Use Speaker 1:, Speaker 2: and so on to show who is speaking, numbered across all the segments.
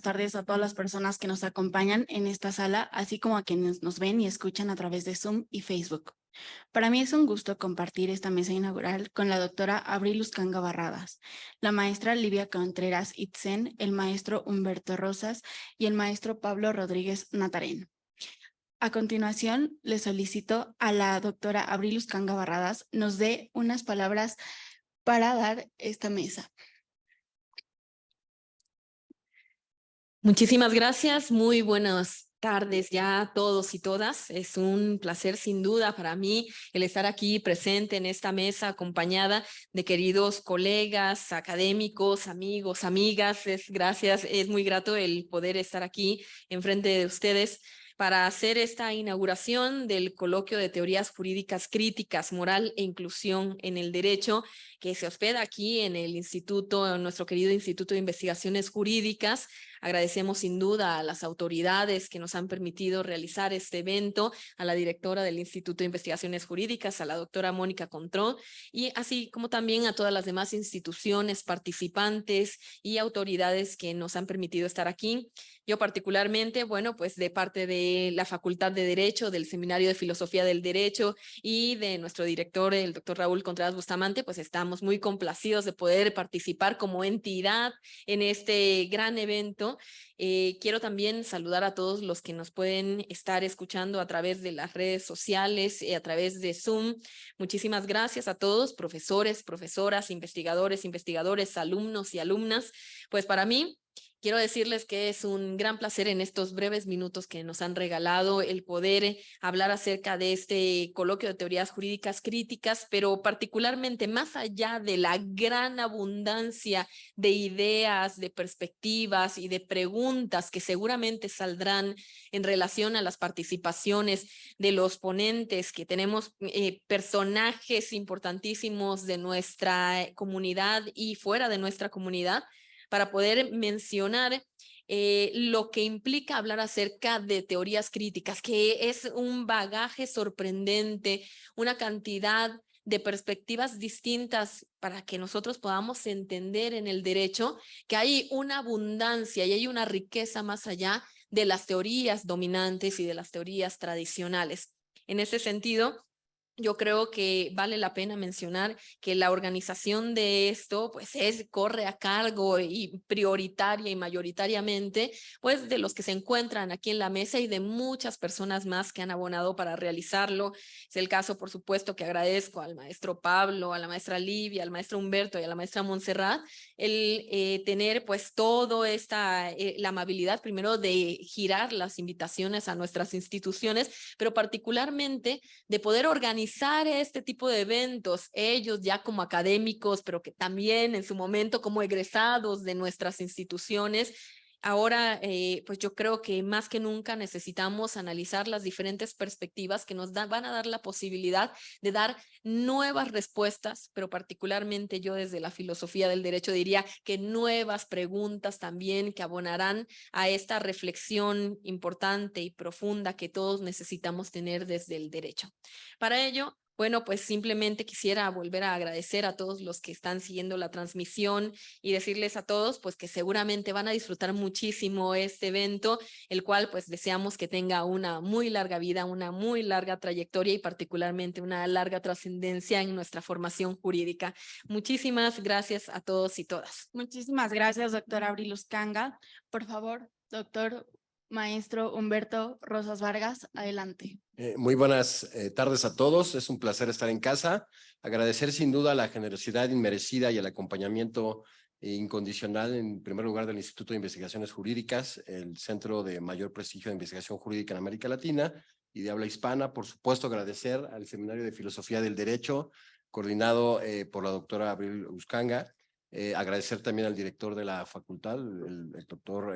Speaker 1: tardes a todas las personas que nos acompañan en esta sala, así como a quienes nos ven y escuchan a través de Zoom y Facebook. Para mí es un gusto compartir esta mesa inaugural con la doctora Abril Uzcanga Barradas, la maestra Livia Contreras Itzen, el maestro Humberto Rosas y el maestro Pablo Rodríguez Natarén. A continuación, le solicito a la doctora Abril Uzcanga Barradas nos dé unas palabras para dar esta mesa.
Speaker 2: Muchísimas gracias, muy buenas tardes ya a todos y todas. Es un placer sin duda para mí el estar aquí presente en esta mesa acompañada de queridos colegas, académicos, amigos, amigas. Es muy grato el poder estar aquí enfrente de ustedes para hacer esta inauguración del coloquio de teorías jurídicas críticas, moral e inclusión en el derecho, que se hospeda aquí en el instituto, en nuestro querido Instituto de Investigaciones Jurídicas. Agradecemos sin duda a las autoridades que nos han permitido realizar este evento, a la directora del Instituto de Investigaciones Jurídicas, a la doctora Mónica Contró, y así como también a todas las demás instituciones, participantes y autoridades que nos han permitido estar aquí. Yo particularmente, bueno, pues de parte de la Facultad de Derecho, del Seminario de Filosofía del Derecho y de nuestro director, el doctor Raúl Contreras Bustamante, pues estamos muy complacidos de poder participar como entidad en este gran evento. Quiero también saludar a todos los que nos pueden estar escuchando a través de las redes sociales, a través de Zoom. Muchísimas gracias a todos, profesores, profesoras, investigadores, alumnos y alumnas. Pues para mí, quiero decirles que es un gran placer en estos breves minutos que nos han regalado el poder hablar acerca de este coloquio de teorías jurídicas críticas, pero particularmente más allá de la gran abundancia de ideas, de perspectivas y de preguntas que seguramente saldrán en relación a las participaciones de los ponentes, que tenemos personajes importantísimos de nuestra comunidad y fuera de nuestra comunidad, para poder mencionar lo que implica hablar acerca de teorías críticas, que es un bagaje sorprendente, una cantidad de perspectivas distintas para que nosotros podamos entender en el derecho que hay una abundancia y hay una riqueza más allá de las teorías dominantes y de las teorías tradicionales. En ese sentido, yo creo que vale la pena mencionar que la organización de esto pues corre a cargo y prioritaria y mayoritariamente pues de los que se encuentran aquí en la mesa y de muchas personas más que han abonado para realizarlo. Es el caso, por supuesto, que agradezco al maestro Pablo, a la maestra Livia, al maestro Humberto y a la maestra Montserrat el tener pues todo la amabilidad primero de girar las invitaciones a nuestras instituciones, pero particularmente de poder organizar este tipo de eventos, ellos ya como académicos, pero que también en su momento como egresados de nuestras instituciones. Ahora, pues yo creo que más que nunca necesitamos analizar las diferentes perspectivas que nos van a dar la posibilidad de dar nuevas respuestas, pero particularmente yo desde la filosofía del derecho diría que nuevas preguntas también que abonarán a esta reflexión importante y profunda que todos necesitamos tener desde el derecho. Para ello, bueno, pues simplemente quisiera volver a agradecer a todos los que están siguiendo la transmisión y decirles a todos pues que seguramente van a disfrutar muchísimo este evento, el cual pues deseamos que tenga una muy larga vida, una muy larga trayectoria y particularmente una larga trascendencia en nuestra formación jurídica. Muchísimas gracias a todos y todas.
Speaker 1: Muchísimas gracias, doctora Abril Uzcanga. Por favor, doctor maestro Humberto Rosas Vargas, adelante.
Speaker 3: Muy buenas tardes a todos. Es un placer estar en casa. Agradecer sin duda la generosidad inmerecida y el acompañamiento incondicional, en primer lugar, del Instituto de Investigaciones Jurídicas, el centro de mayor prestigio de investigación jurídica en América Latina y de habla hispana. Por supuesto, agradecer al Seminario de Filosofía del Derecho, coordinado por la doctora Abril Uzcanga. Agradecer también al director de la facultad, el doctor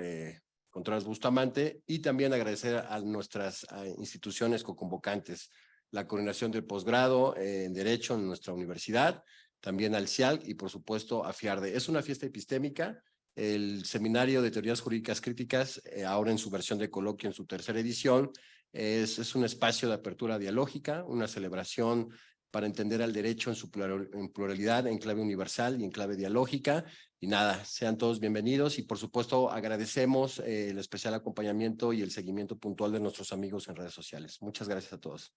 Speaker 3: Contreras Bustamante, y también agradecer a nuestras instituciones co-convocantes, la coordinación del posgrado en Derecho en nuestra universidad, también al CIALC y por supuesto a FIARDE. Es una fiesta epistémica, el Seminario de Teorías Jurídicas Críticas, ahora en su versión de coloquio, en su tercera edición, es un espacio de apertura dialógica, una celebración para entender al derecho en su pluralidad, en clave universal y en clave dialógica. Y nada, sean todos bienvenidos y por supuesto agradecemos el especial acompañamiento y el seguimiento puntual de nuestros amigos en redes sociales. Muchas gracias a todos.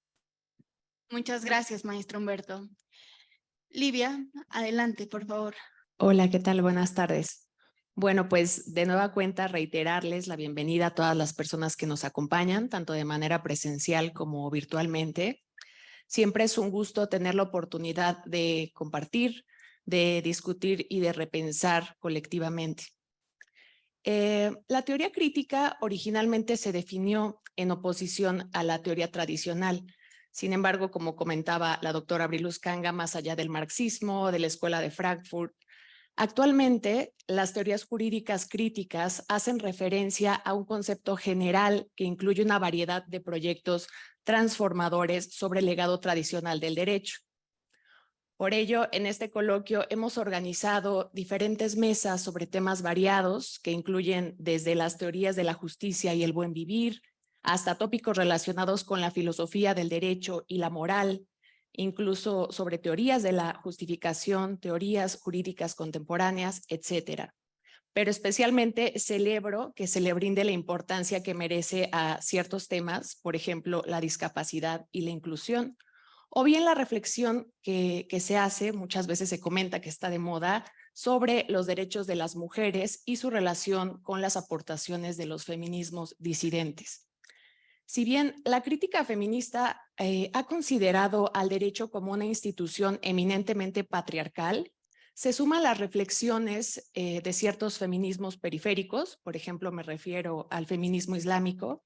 Speaker 1: Muchas gracias, maestro Humberto. Livia, adelante, por favor.
Speaker 4: Hola, ¿qué tal? Buenas tardes. Bueno, pues de nueva cuenta reiterarles la bienvenida a todas las personas que nos acompañan, tanto de manera presencial como virtualmente. Siempre es un gusto tener la oportunidad de compartir, de discutir y de repensar colectivamente. La teoría crítica originalmente se definió en oposición a la teoría tradicional. Sin embargo, como comentaba la doctora Abril Uzcanga, más allá del marxismo, de la Escuela de Frankfurt, actualmente las teorías jurídicas críticas hacen referencia a un concepto general que incluye una variedad de proyectos transformadores sobre el legado tradicional del derecho. Por ello, en este coloquio hemos organizado diferentes mesas sobre temas variados que incluyen desde las teorías de la justicia y el buen vivir, hasta tópicos relacionados con la filosofía del derecho y la moral, incluso sobre teorías de la justificación, teorías jurídicas contemporáneas, etcétera. Pero especialmente celebro que se le brinde la importancia que merece a ciertos temas, por ejemplo, la discapacidad y la inclusión, o bien la reflexión que se hace, muchas veces se comenta que está de moda, sobre los derechos de las mujeres y su relación con las aportaciones de los feminismos disidentes. Si bien la crítica feminista ha considerado al derecho como una institución eminentemente patriarcal, se suman las reflexiones de ciertos feminismos periféricos, por ejemplo, me refiero al feminismo islámico,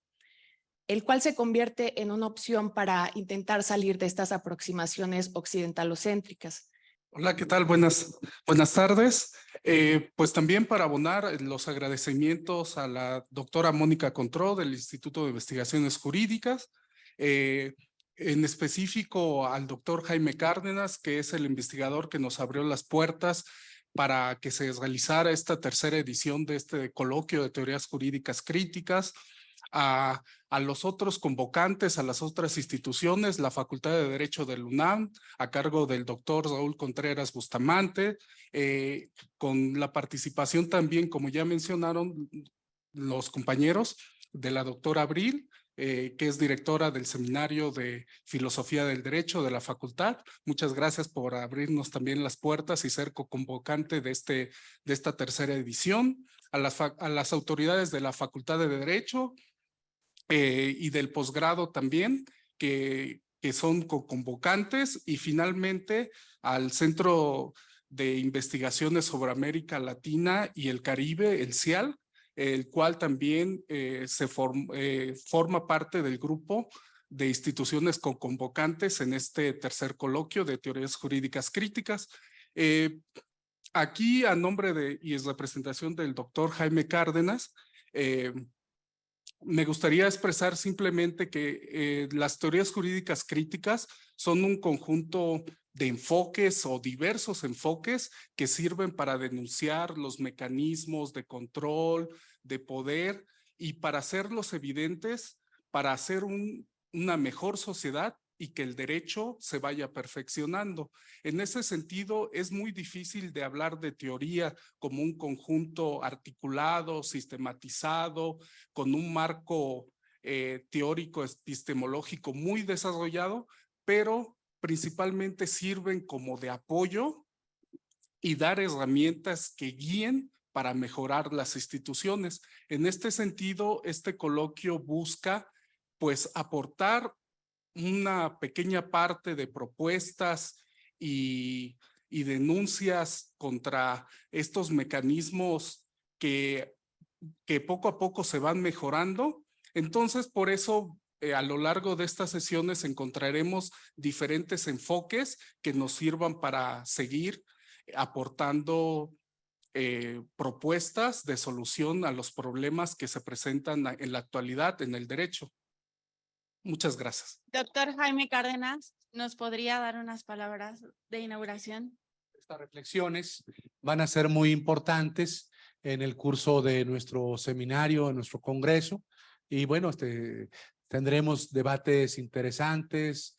Speaker 4: el cual se convierte en una opción para intentar salir de estas aproximaciones occidentalocéntricas.
Speaker 5: Hola, ¿qué tal? Buenas tardes. Pues también para abonar los agradecimientos a la doctora Mónica Contró del Instituto de Investigaciones Jurídicas, en específico al doctor Jaime Cárdenas, que es el investigador que nos abrió las puertas para que se realizara esta tercera edición de este coloquio de teorías jurídicas críticas, a los otros convocantes, a las otras instituciones, la Facultad de Derecho del UNAM, a cargo del doctor Raúl Contreras Bustamante, con la participación también, como ya mencionaron los compañeros, de la doctora Abril, que es directora del Seminario de Filosofía del Derecho de la Facultad. Muchas gracias por abrirnos también las puertas y ser co-convocante de esta tercera edición. A las autoridades de la Facultad de Derecho, y del posgrado también, que son convocantes, y finalmente al Centro de Investigaciones sobre América Latina y el Caribe, el CIAL, el cual también forma parte del grupo de instituciones convocantes en este tercer coloquio de teorías jurídicas críticas. Aquí, a nombre y en representación del doctor Jaime Cárdenas, me gustaría expresar simplemente que las teorías jurídicas críticas son un conjunto de enfoques o diversos enfoques que sirven para denunciar los mecanismos de control, de poder, y para hacerlos evidentes, para hacer una mejor sociedad y que el derecho se vaya perfeccionando. En ese sentido, es muy difícil de hablar de teoría como un conjunto articulado, sistematizado, con un marco teórico epistemológico muy desarrollado, pero principalmente sirven como de apoyo y dar herramientas que guíen para mejorar las instituciones. En este sentido, este coloquio busca pues aportar una pequeña parte de propuestas y denuncias contra estos mecanismos que poco a poco se van mejorando. Entonces, por eso, a lo largo de estas sesiones encontraremos diferentes enfoques que nos sirvan para seguir aportando propuestas de solución a los problemas que se presentan en la actualidad en el derecho. Muchas gracias.
Speaker 1: Doctor Jaime Cárdenas, ¿nos podría dar unas palabras de inauguración?
Speaker 6: Estas reflexiones van a ser muy importantes en el curso de nuestro seminario, en nuestro congreso, y bueno, tendremos debates interesantes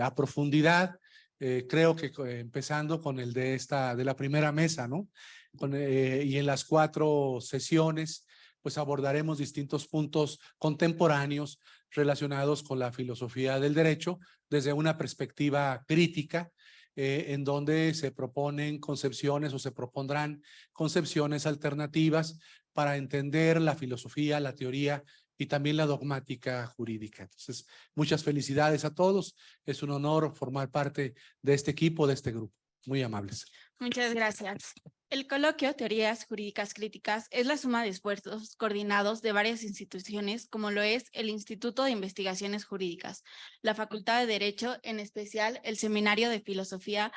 Speaker 6: a profundidad, creo que empezando con el de la primera mesa, ¿no? Y en las 4 sesiones, pues abordaremos distintos puntos contemporáneos relacionados con la filosofía del derecho desde una perspectiva crítica, en donde se proponen concepciones o se propondrán concepciones alternativas para entender la filosofía, la teoría y también la dogmática jurídica. Entonces, muchas felicidades a todos. Es un honor formar parte de este equipo, de este grupo. Muy amables.
Speaker 1: Muchas gracias. El coloquio Teorías Jurídicas Críticas es la suma de esfuerzos coordinados de varias instituciones, como lo es el Instituto de Investigaciones Jurídicas, la Facultad de Derecho, en especial el Seminario de Filosofía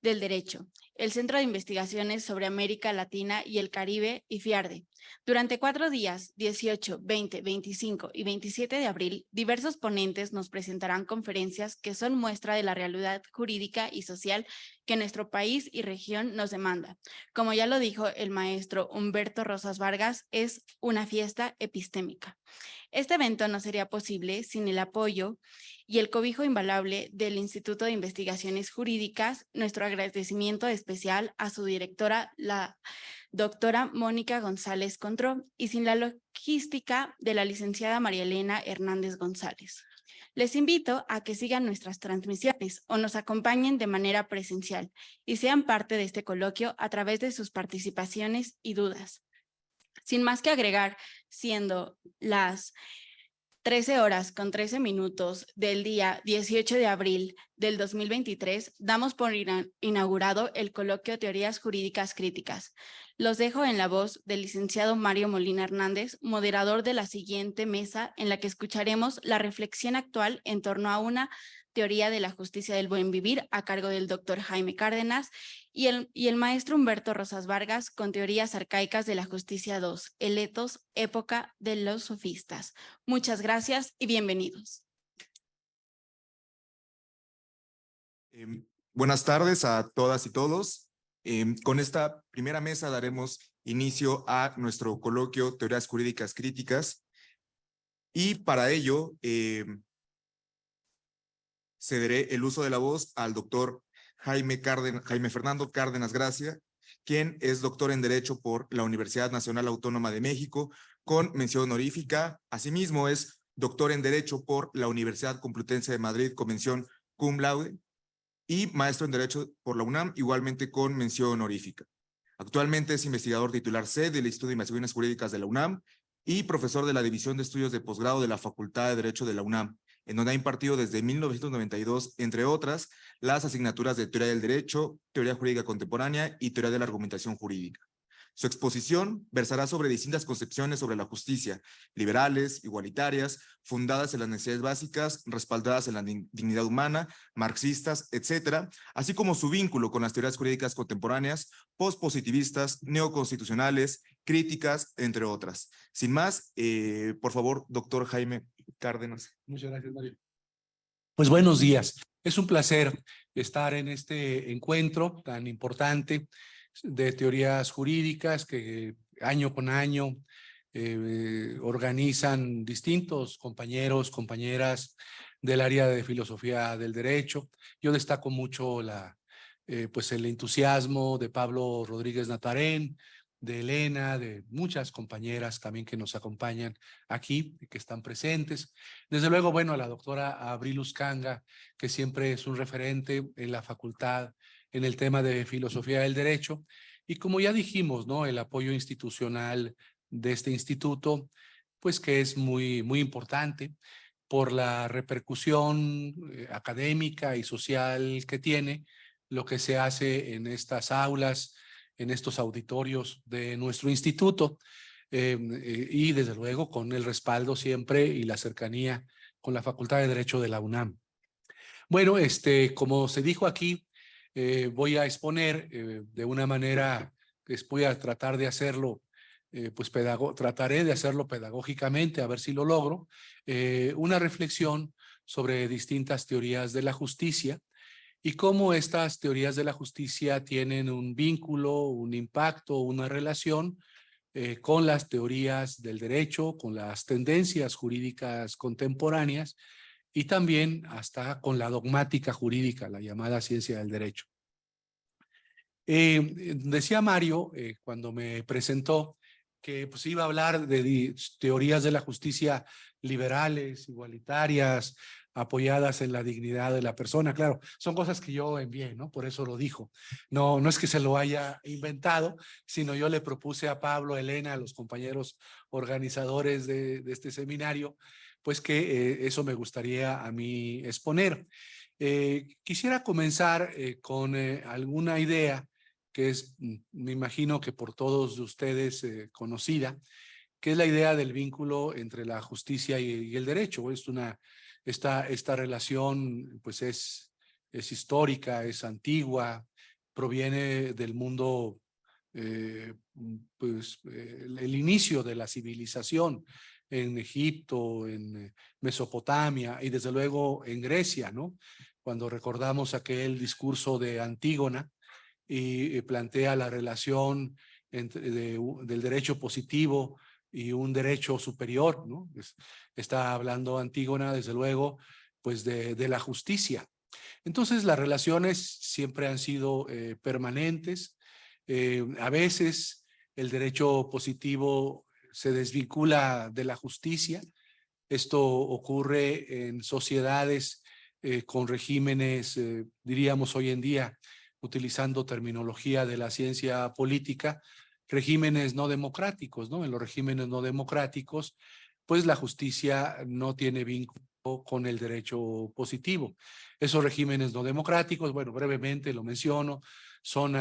Speaker 1: del Derecho, el Centro de Investigaciones sobre América Latina y el Caribe, IFIARDE. Durante 4 días, 18, 20, 25 y 27 de abril, diversos ponentes nos presentarán conferencias que son muestra de la realidad jurídica y social que nuestro país y región nos demanda. Como ya lo dijo el maestro Humberto Rosas Vargas, es una fiesta epistémica. Este evento no sería posible sin el apoyo y el cobijo invaluable del Instituto de Investigaciones Jurídicas. Nuestro agradecimiento especial a su directora, la doctora Mónica González Contró, y sin la logística de la licenciada María Elena Hernández González. Les invito a que sigan nuestras transmisiones o nos acompañen de manera presencial y sean parte de este coloquio a través de sus participaciones y dudas. Sin más que agregar, siendo las 13:13 del día 18 de abril del 2023, damos por inaugurado el coloquio Teorías Jurídicas Críticas. Los dejo en la voz del licenciado Mario Molina Hernández, moderador de la siguiente mesa, en la que escucharemos la reflexión actual en torno a una teoría de la justicia del buen vivir a cargo del doctor Jaime Cárdenas y el maestro Humberto Rosas Vargas con teorías arcaicas de la justicia 2, el etos, época de los sofistas. Muchas gracias y bienvenidos.
Speaker 7: Buenas tardes a todas y todos. Con esta primera mesa daremos inicio a nuestro coloquio Teorías Jurídicas Críticas y para ello cederé el uso de la voz al doctor Jaime Fernando Cárdenas Gracia, quien es doctor en Derecho por la Universidad Nacional Autónoma de México con mención honorífica. Asimismo es doctor en Derecho por la Universidad Complutense de Madrid con mención cum laude y maestro en Derecho por la UNAM, igualmente con mención honorífica. Actualmente es investigador titular C del Instituto de Investigaciones Jurídicas de la UNAM y profesor de la División de Estudios de Posgrado de la Facultad de Derecho de la UNAM, en donde ha impartido desde 1992, entre otras, las asignaturas de Teoría del Derecho, Teoría Jurídica Contemporánea y Teoría de la Argumentación Jurídica. Su exposición versará sobre distintas concepciones sobre la justicia, liberales, igualitarias, fundadas en las necesidades básicas, respaldadas en la dignidad humana, marxistas, etcétera, así como su vínculo con las teorías jurídicas contemporáneas, pospositivistas, neoconstitucionales, críticas, entre otras. Sin más, por favor, doctor Jaime Cárdenas.
Speaker 6: Muchas gracias, Mario. Pues buenos días. Es un placer estar en este encuentro tan importante de teorías jurídicas que año con año organizan distintos compañeros, compañeras del área de filosofía del derecho. Yo destaco mucho pues el entusiasmo de Pablo Rodríguez Natarén, de Elena, de muchas compañeras también que nos acompañan aquí, que están presentes. Desde luego, bueno, a la doctora Abril Uzcanga, que siempre es un referente en la facultad en el tema de filosofía del derecho. Y como ya dijimos, ¿no? El apoyo institucional de este instituto, pues que es muy importante por la repercusión académica y social que tiene lo que se hace en estas aulas, en estos auditorios de nuestro instituto y desde luego con el respaldo siempre y la cercanía con la Facultad de Derecho de la UNAM. Bueno, como se dijo aquí, voy a exponer de una manera que voy a tratar de hacerlo, pues trataré de hacerlo pedagógicamente, a ver si lo logro, una reflexión sobre distintas teorías de la justicia y cómo estas teorías de la justicia tienen un vínculo, un impacto, una relación con las teorías del derecho, con las tendencias jurídicas contemporáneas y también hasta con la dogmática jurídica, la llamada ciencia del derecho. Decía Mario, cuando me presentó, que pues, iba a hablar de teorías de la justicia liberales, igualitarias, apoyadas en la dignidad de la persona. Claro, son cosas que yo envié, ¿no? Por eso lo dijo. No, no es que se lo haya inventado, sino yo le propuse a Pablo, a Elena, a los compañeros organizadores de este seminario, pues que eso me gustaría a mí exponer. Quisiera comenzar con alguna idea que es, me imagino que por todos ustedes conocida, que es la idea del vínculo entre la justicia y el derecho. Esta relación pues es histórica, es antigua, proviene del mundo, el inicio de la civilización en Egipto, en Mesopotamia y desde luego en Grecia, ¿no? Cuando recordamos aquel discurso de Antígona, y plantea la relación del derecho positivo y un derecho superior, ¿no? Está hablando Antígona, desde luego, pues de la justicia. Entonces, las relaciones siempre han sido permanentes. A veces el derecho positivo se desvincula de la justicia. Esto ocurre en sociedades con regímenes, diríamos hoy en día, utilizando terminología de la ciencia política, regímenes no democráticos, ¿no? En los regímenes no democráticos, pues la justicia no tiene vínculo con el derecho positivo. Esos regímenes no democráticos, bueno, brevemente lo menciono, son,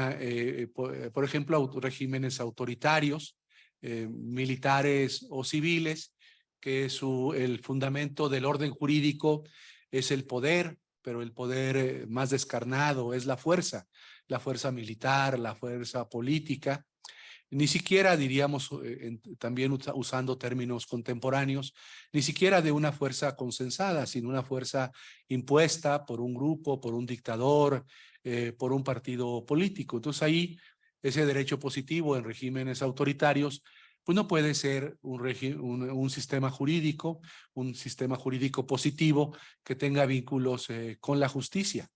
Speaker 6: por ejemplo, regímenes autoritarios, militares o civiles, que el fundamento del orden jurídico es el poder, pero el poder más descarnado es la fuerza militar, la fuerza política. Ni siquiera diríamos, también usando términos contemporáneos, ni siquiera de una fuerza consensada, sino una fuerza impuesta por un grupo, por un dictador, por un partido político. Entonces ahí ese derecho positivo en regímenes autoritarios pues no puede ser un sistema jurídico positivo que tenga vínculos con la justicia.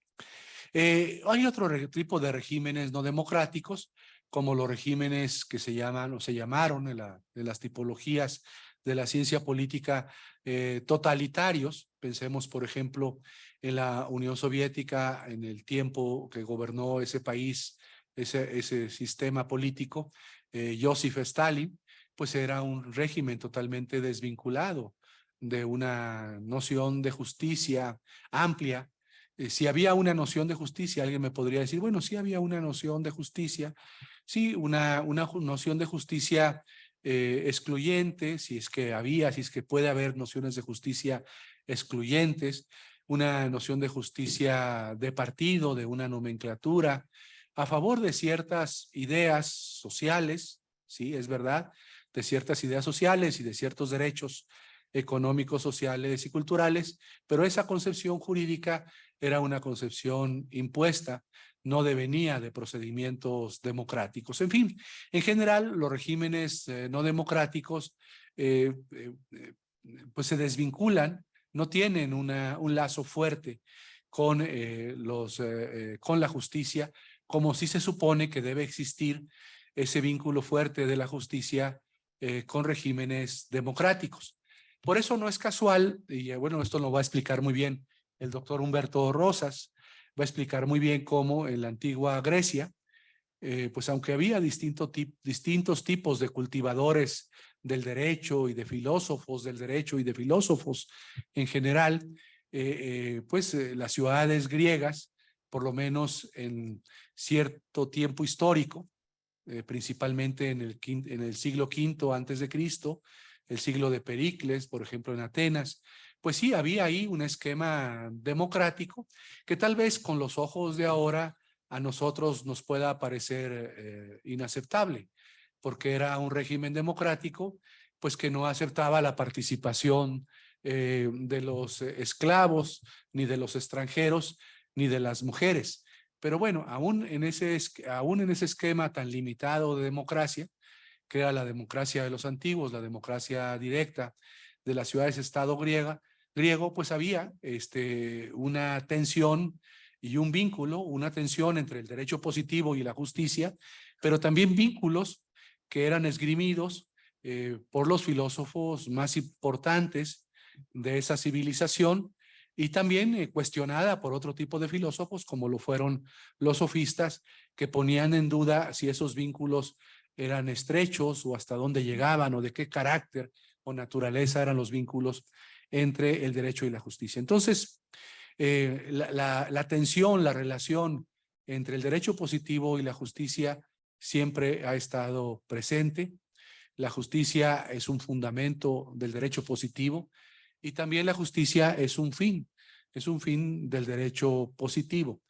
Speaker 6: Hay otro tipo de regímenes no democráticos, como los regímenes que se llaman o se llamaron en las tipologías de la ciencia política totalitarios. Pensemos, por ejemplo, en la Unión Soviética, en el tiempo que gobernó ese país, ese sistema político, Joseph Stalin, pues era un régimen totalmente desvinculado de una noción de justicia amplia. Si había una noción de justicia, alguien me podría decir, bueno, sí había una noción de justicia, sí, una noción de justicia excluyente, si es que puede haber nociones de justicia excluyentes, una noción de justicia de partido, de una nomenclatura, a favor de ciertas ideas sociales, sí, es verdad, de ciertas ideas sociales y de ciertos derechos económicos, sociales y culturales, pero esa concepción jurídica era una concepción impuesta, no devenía de procedimientos democráticos. En fin, en general, los regímenes no democráticos pues se desvinculan, no tienen un lazo fuerte con la justicia, como sí se supone que debe existir ese vínculo fuerte de la justicia con regímenes democráticos. Por eso no es casual, y bueno, esto lo va a explicar muy bien el doctor Humberto Rosas, va a explicar muy bien cómo en la antigua Grecia, pues aunque había distintos tipos de cultivadores del derecho y de filósofos del derecho y de filósofos en general, las ciudades griegas, por lo menos en cierto tiempo histórico, principalmente en el siglo V antes de Cristo, el siglo de Pericles, por ejemplo, en Atenas, pues sí, había ahí un esquema democrático que tal vez con los ojos de ahora a nosotros nos pueda parecer inaceptable, porque era un régimen democrático, pues que no aceptaba la participación de los esclavos, ni de los extranjeros, ni de las mujeres. Pero bueno, aún en ese esquema tan limitado de democracia, que era la democracia de los antiguos, la democracia directa de las ciudades-estado griega, griego, pues había una tensión y un vínculo, una tensión entre el derecho positivo y la justicia, pero también vínculos que eran esgrimidos por los filósofos más importantes de esa civilización y también cuestionada por otro tipo de filósofos como lo fueron los sofistas, que ponían en duda si esos vínculos eran estrechos o hasta dónde llegaban o de qué carácter o naturaleza eran los vínculos entre el derecho y la justicia. Entonces, la tensión, la relación entre el derecho positivo y la justicia siempre ha estado presente. La justicia es un fundamento del derecho positivo y también la justicia es un fin del derecho positivo.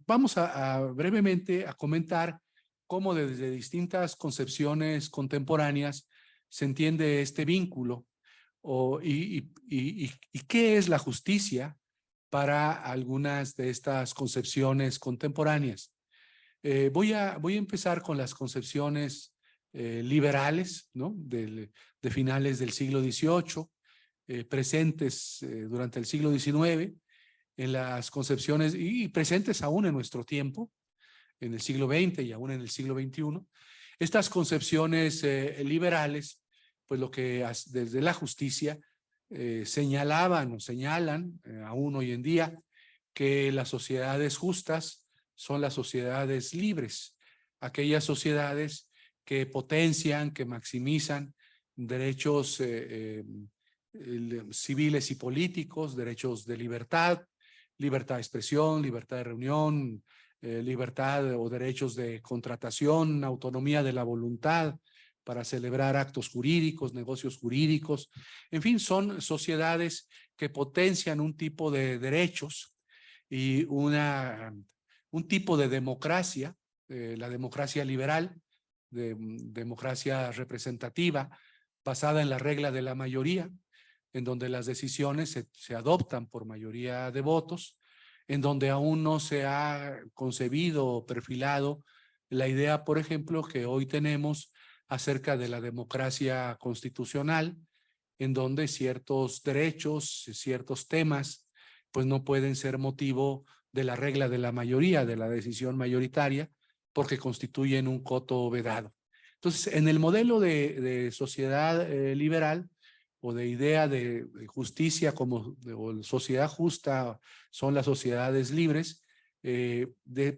Speaker 6: Vamos brevemente a comentar cómo desde distintas concepciones contemporáneas se entiende este vínculo y qué es la justicia para algunas de estas concepciones contemporáneas. Voy a empezar con las concepciones liberales, ¿no? de finales del siglo XVIII, presentes durante el siglo XIX, en las concepciones y presentes aún en nuestro tiempo, en el siglo XX y aún en el siglo XXI. Estas concepciones liberales, pues lo que desde la justicia señalaban o señalan aún hoy en día que las sociedades justas son las sociedades libres, aquellas sociedades que potencian, que maximizan derechos civiles y políticos, derechos de libertad, libertad de expresión, libertad de reunión, libertad o derechos de contratación, autonomía de la voluntad para celebrar actos jurídicos, negocios jurídicos. En fin, son sociedades que potencian un tipo de derechos y un tipo de democracia, la democracia liberal, democracia representativa, basada en la regla de la mayoría, en donde las decisiones se adoptan por mayoría de votos, en donde aún no se ha concebido o perfilado la idea, por ejemplo, que hoy tenemos acerca de la democracia constitucional, en donde ciertos derechos, ciertos temas, pues no pueden ser motivo de la regla de la mayoría, de la decisión mayoritaria, porque constituyen un coto vedado. Entonces, en el modelo de sociedad liberal, o de idea de justicia como o sociedad justa son las sociedades libres,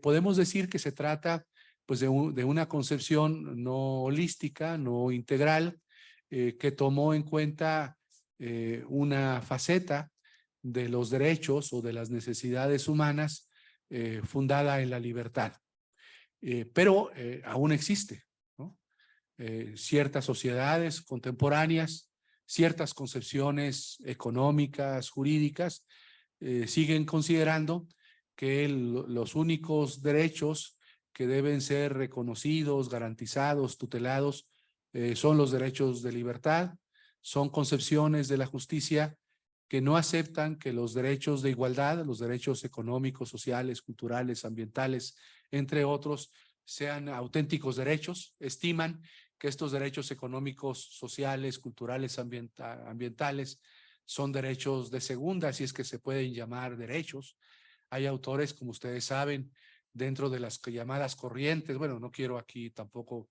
Speaker 6: podemos decir que se trata pues de una concepción no holística, no integral, que tomó en cuenta una faceta de los derechos o de las necesidades humanas fundada en la libertad. Pero aún existe, ¿no? Ciertas sociedades contemporáneas, ciertas concepciones económicas, jurídicas, siguen considerando que los únicos derechos que deben ser reconocidos, garantizados, tutelados, son los derechos de libertad. Son concepciones de la justicia que no aceptan que los derechos de igualdad, los derechos económicos, sociales, culturales, ambientales, entre otros, sean auténticos derechos. Estiman que estos derechos económicos, sociales, culturales, ambientales son derechos de segunda, si es que se pueden llamar derechos. Hay autores, como ustedes saben, dentro de las llamadas corrientes, bueno, no quiero aquí tampoco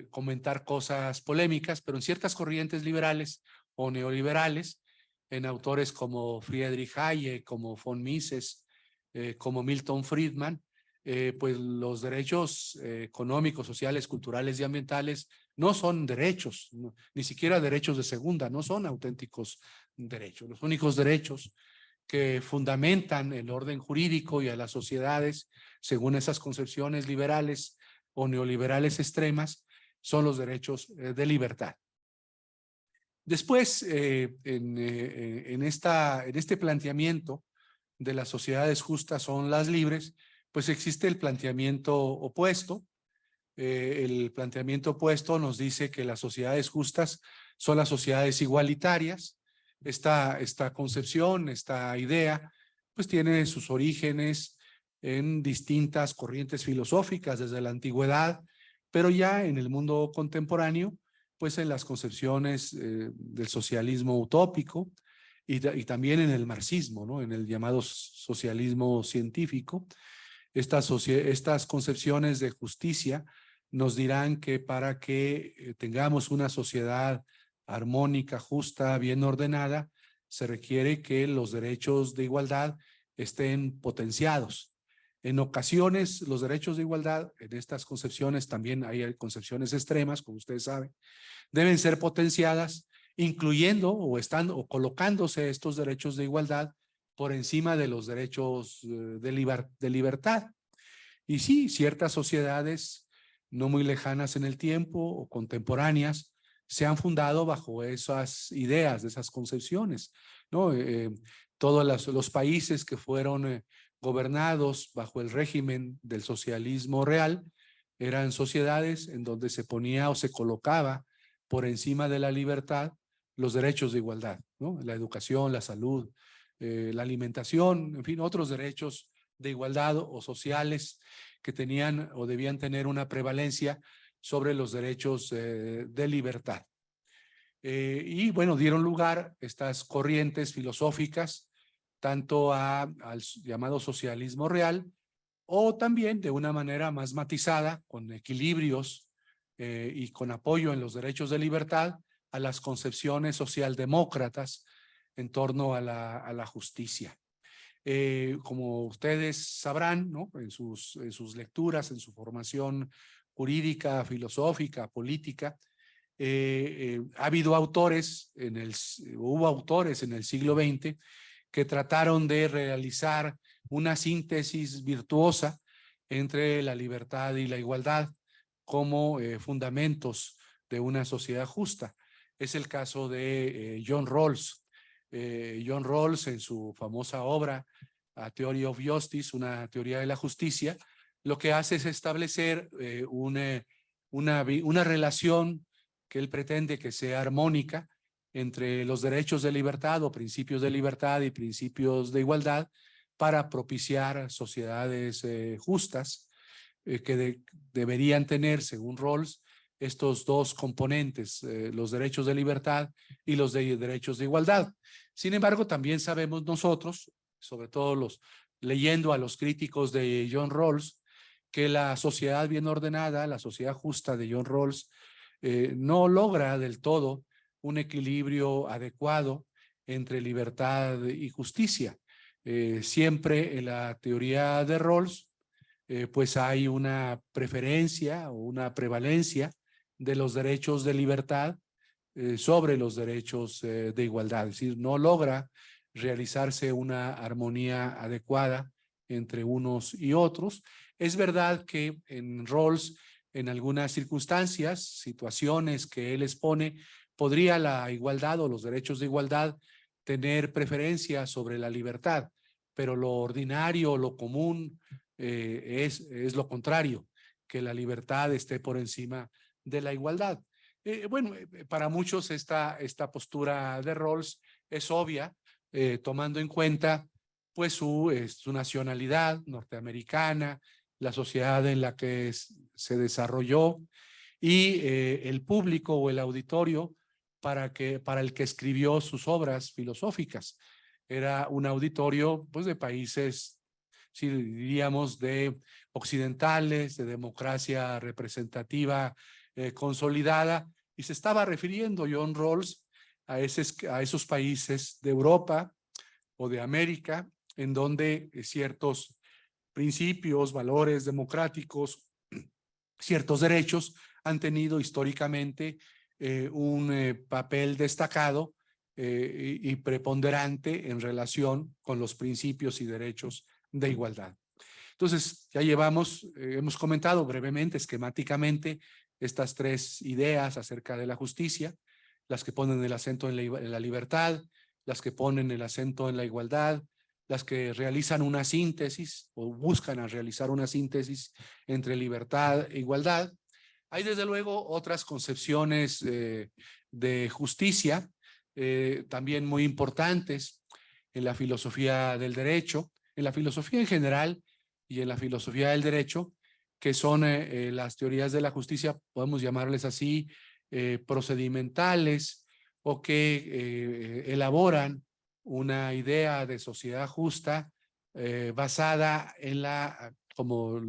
Speaker 6: comentar cosas polémicas, pero en ciertas corrientes liberales o neoliberales, en autores como Friedrich Hayek, como von Mises, como Milton Friedman, pues los derechos económicos, sociales, culturales y ambientales no son derechos, ni siquiera derechos de segunda, no son auténticos derechos. Los únicos derechos que fundamentan el orden jurídico y a las sociedades, según esas concepciones liberales o neoliberales extremas, son los derechos de libertad. Después, en este planteamiento de las sociedades justas son las libres, pues existe el planteamiento opuesto. El planteamiento opuesto nos dice que las sociedades justas son las sociedades igualitarias. Esta concepción, esta idea, pues tiene sus orígenes en distintas corrientes filosóficas desde la antigüedad, pero ya en el mundo contemporáneo, pues en las concepciones del socialismo utópico y también en el marxismo, ¿no? En el llamado socialismo científico. Estas concepciones de justicia nos dirán que para que tengamos una sociedad armónica, justa, bien ordenada, se requiere que los derechos de igualdad estén potenciados. En ocasiones, los derechos de igualdad, en estas concepciones también hay concepciones extremas, como ustedes saben, deben ser potenciadas, incluyendo o colocándose estos derechos de igualdad por encima de los derechos de libertad. Y sí, ciertas sociedades no muy lejanas en el tiempo o contemporáneas se han fundado bajo esas ideas, de esas concepciones, ¿no? Todos los países que fueron gobernados bajo el régimen del socialismo real eran sociedades en donde se ponía o se colocaba por encima de la libertad los derechos de igualdad, ¿no? La educación, la salud, la alimentación, en fin, otros derechos de igualdad o sociales que tenían o debían tener una prevalencia sobre los derechos de libertad. Y bueno, dieron lugar estas corrientes filosóficas tanto al llamado socialismo real o también de una manera más matizada, con equilibrios y con apoyo en los derechos de libertad, a las concepciones socialdemócratas en torno a la justicia. Como ustedes sabrán, ¿no? En sus lecturas, en su formación jurídica, filosófica, política, ha habido hubo autores en el siglo XX que trataron de realizar una síntesis virtuosa entre la libertad y la igualdad como fundamentos de una sociedad justa. Es el caso de John Rawls. John Rawls, en su famosa obra A Theory of Justice, una teoría de la justicia, lo que hace es establecer una relación que él pretende que sea armónica entre los derechos de libertad o principios de libertad y principios de igualdad para propiciar sociedades justas que deberían tener, según Rawls, estos dos componentes, los derechos de libertad y los derechos de igualdad. Sin embargo, también sabemos nosotros, sobre todo leyendo a los críticos de John Rawls, que la sociedad bien ordenada, la sociedad justa de John Rawls, no logra del todo un equilibrio adecuado entre libertad y justicia. Siempre en la teoría de Rawls, pues hay una preferencia o una prevalencia de los derechos de libertad sobre los derechos de igualdad. Es decir, no logra realizarse una armonía adecuada entre unos y otros. Es verdad que en Rawls, en algunas circunstancias, situaciones que él expone, podría la igualdad o los derechos de igualdad tener preferencia sobre la libertad, pero lo ordinario, lo común es lo contrario, que la libertad esté por encima de la igualdad. Para muchos esta postura de Rawls es obvia, tomando en cuenta pues su nacionalidad norteamericana, la sociedad en la que se desarrolló y el público o el auditorio para el que escribió sus obras filosóficas. Era un auditorio pues de países, sí, diríamos, de occidentales, de democracia representativa consolidada, y se estaba refiriendo John Rawls a esos países de Europa o de América en donde ciertos principios, valores democráticos, ciertos derechos han tenido históricamente un papel destacado y preponderante en relación con los principios y derechos de igualdad. Entonces, ya hemos comentado brevemente, esquemáticamente, estas tres ideas acerca de la justicia, las que ponen el acento en la libertad, las que ponen el acento en la igualdad, las que realizan una síntesis o buscan realizar una síntesis entre libertad e igualdad. Hay desde luego otras concepciones de justicia también muy importantes en la filosofía del derecho, en la filosofía en general y en la filosofía del derecho, que son las teorías de la justicia, podemos llamarles así, procedimentales o que elaboran una idea de sociedad justa basada en la, como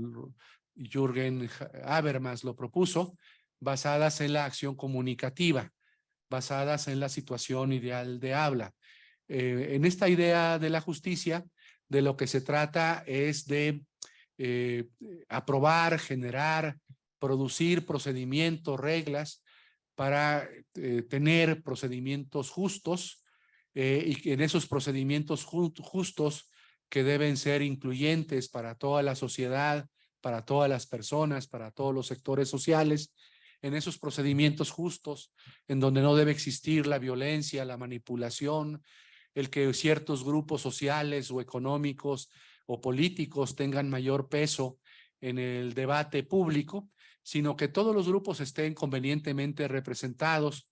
Speaker 6: Jürgen Habermas lo propuso, basadas en la acción comunicativa, basadas en la situación ideal de habla. En esta idea de la justicia, de lo que se trata es de aprobar, generar, producir procedimientos, reglas para tener procedimientos justos y que en esos procedimientos justos que deben ser incluyentes para toda la sociedad, para todas las personas, para todos los sectores sociales, en esos procedimientos justos en donde no debe existir la violencia, la manipulación, el que ciertos grupos sociales o económicos o políticos tengan mayor peso en el debate público, sino que todos los grupos estén convenientemente representados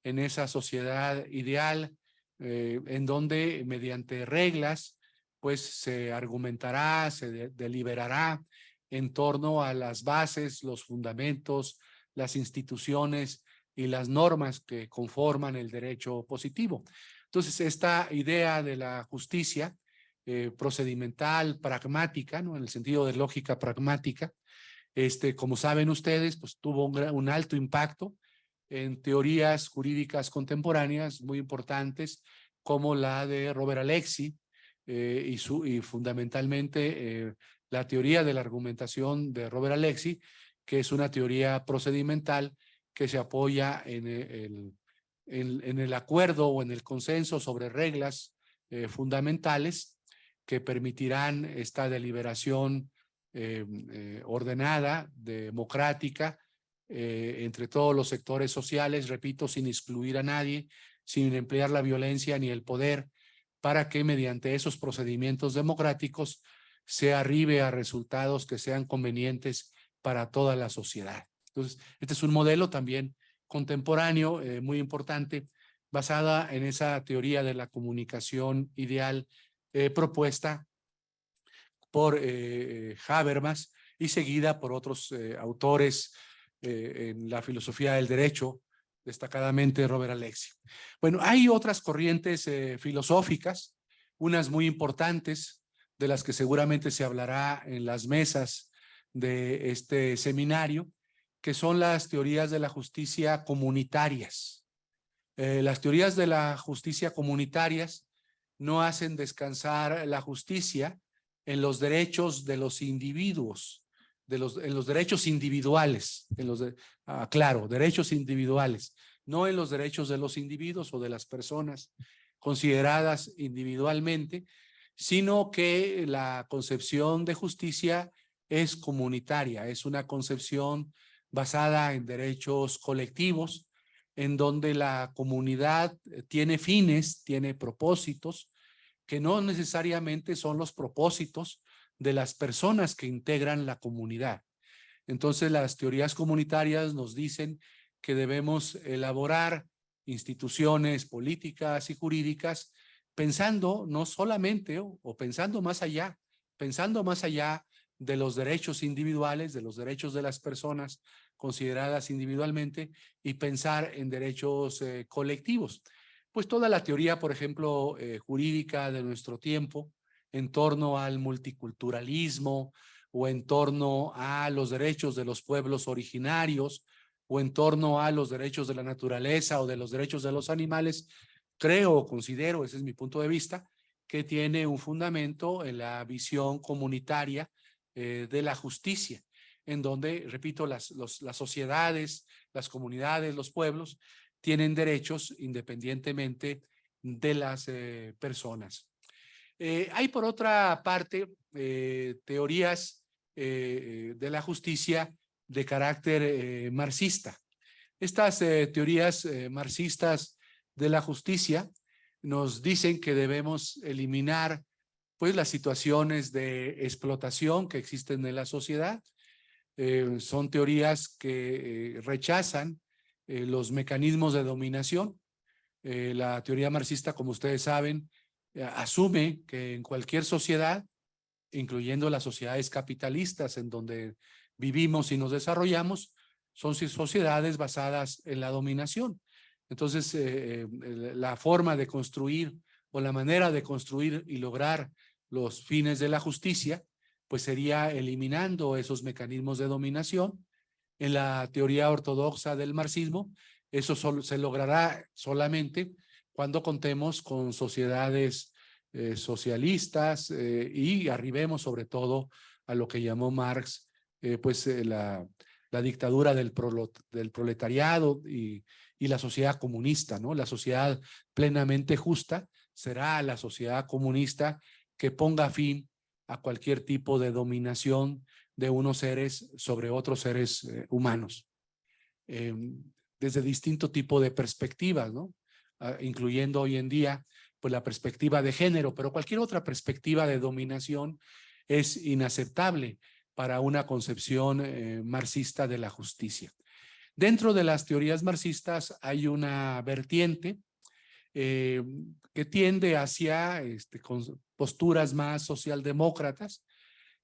Speaker 6: en esa sociedad ideal, en donde mediante reglas, pues se argumentará, se deliberará en torno a las bases, los fundamentos, las instituciones y las normas que conforman el derecho positivo. Entonces, esta idea de la justicia procedimental, pragmática, ¿no? En el sentido de lógica pragmática, como saben ustedes, pues tuvo un alto impacto en teorías jurídicas contemporáneas muy importantes, como la de Robert Alexy y fundamentalmente la teoría de la argumentación de Robert Alexy, que es una teoría procedimental que se apoya en el acuerdo o en el consenso sobre reglas fundamentales que permitirán esta deliberación ordenada, democrática, entre todos los sectores sociales, repito, sin excluir a nadie, sin emplear la violencia ni el poder, para que mediante esos procedimientos democráticos se arribe a resultados que sean convenientes para toda la sociedad. Entonces, este es un modelo también contemporáneo, muy importante, basada en esa teoría de la comunicación ideal propuesta por Habermas y seguida por otros autores en la filosofía del derecho, destacadamente Robert Alexy. Bueno, hay otras corrientes filosóficas, unas muy importantes, de las que seguramente se hablará en las mesas de este seminario, que son las teorías de la justicia comunitarias. Las teorías de la justicia comunitarias no hacen descansar la justicia en los derechos de los individuos, en los derechos individuales, claro, derechos individuales, no en los derechos de los individuos o de las personas consideradas individualmente, sino que la concepción de justicia es comunitaria, es una concepción basada en derechos colectivos, en donde la comunidad tiene fines, tiene propósitos, que no necesariamente son los propósitos de las personas que integran la comunidad. Entonces, las teorías comunitarias nos dicen que debemos elaborar instituciones políticas y jurídicas pensando no solamente o pensando más allá de los derechos individuales, de los derechos de las personas consideradas individualmente y pensar en derechos colectivos. Pues toda la teoría, por ejemplo, jurídica de nuestro tiempo en torno al multiculturalismo o en torno a los derechos de los pueblos originarios o en torno a los derechos de la naturaleza o de los derechos de los animales, creo o considero, ese es mi punto de vista, que tiene un fundamento en la visión comunitaria de la justicia, en donde, repito, las sociedades, las comunidades, los pueblos tienen derechos independientemente de las personas. Hay por otra parte teorías de la justicia de carácter marxista. Estas teorías marxistas de la justicia nos dicen que debemos eliminar pues las situaciones de explotación que existen en la sociedad. Son teorías que rechazan los mecanismos de dominación. La teoría marxista, como ustedes saben, asume que en cualquier sociedad, incluyendo las sociedades capitalistas en donde vivimos y nos desarrollamos, son sociedades basadas en la dominación. Entonces, la forma de construir o la manera de construir y lograr los fines de la justicia, pues sería eliminando esos mecanismos de dominación. En la teoría ortodoxa del marxismo, eso se logrará solamente cuando contemos con sociedades socialistas y arribemos sobre todo a lo que llamó Marx, la dictadura del proletariado y la sociedad comunista, ¿no? La sociedad plenamente justa será la sociedad comunista que ponga fin a cualquier tipo de dominación de unos seres sobre otros seres humanos, desde distinto tipo de perspectivas, ¿no? Incluyendo hoy en día pues la perspectiva de género, pero cualquier otra perspectiva de dominación es inaceptable para una concepción marxista de la justicia. Dentro de las teorías marxistas hay una vertiente que tiende hacia posturas más socialdemócratas,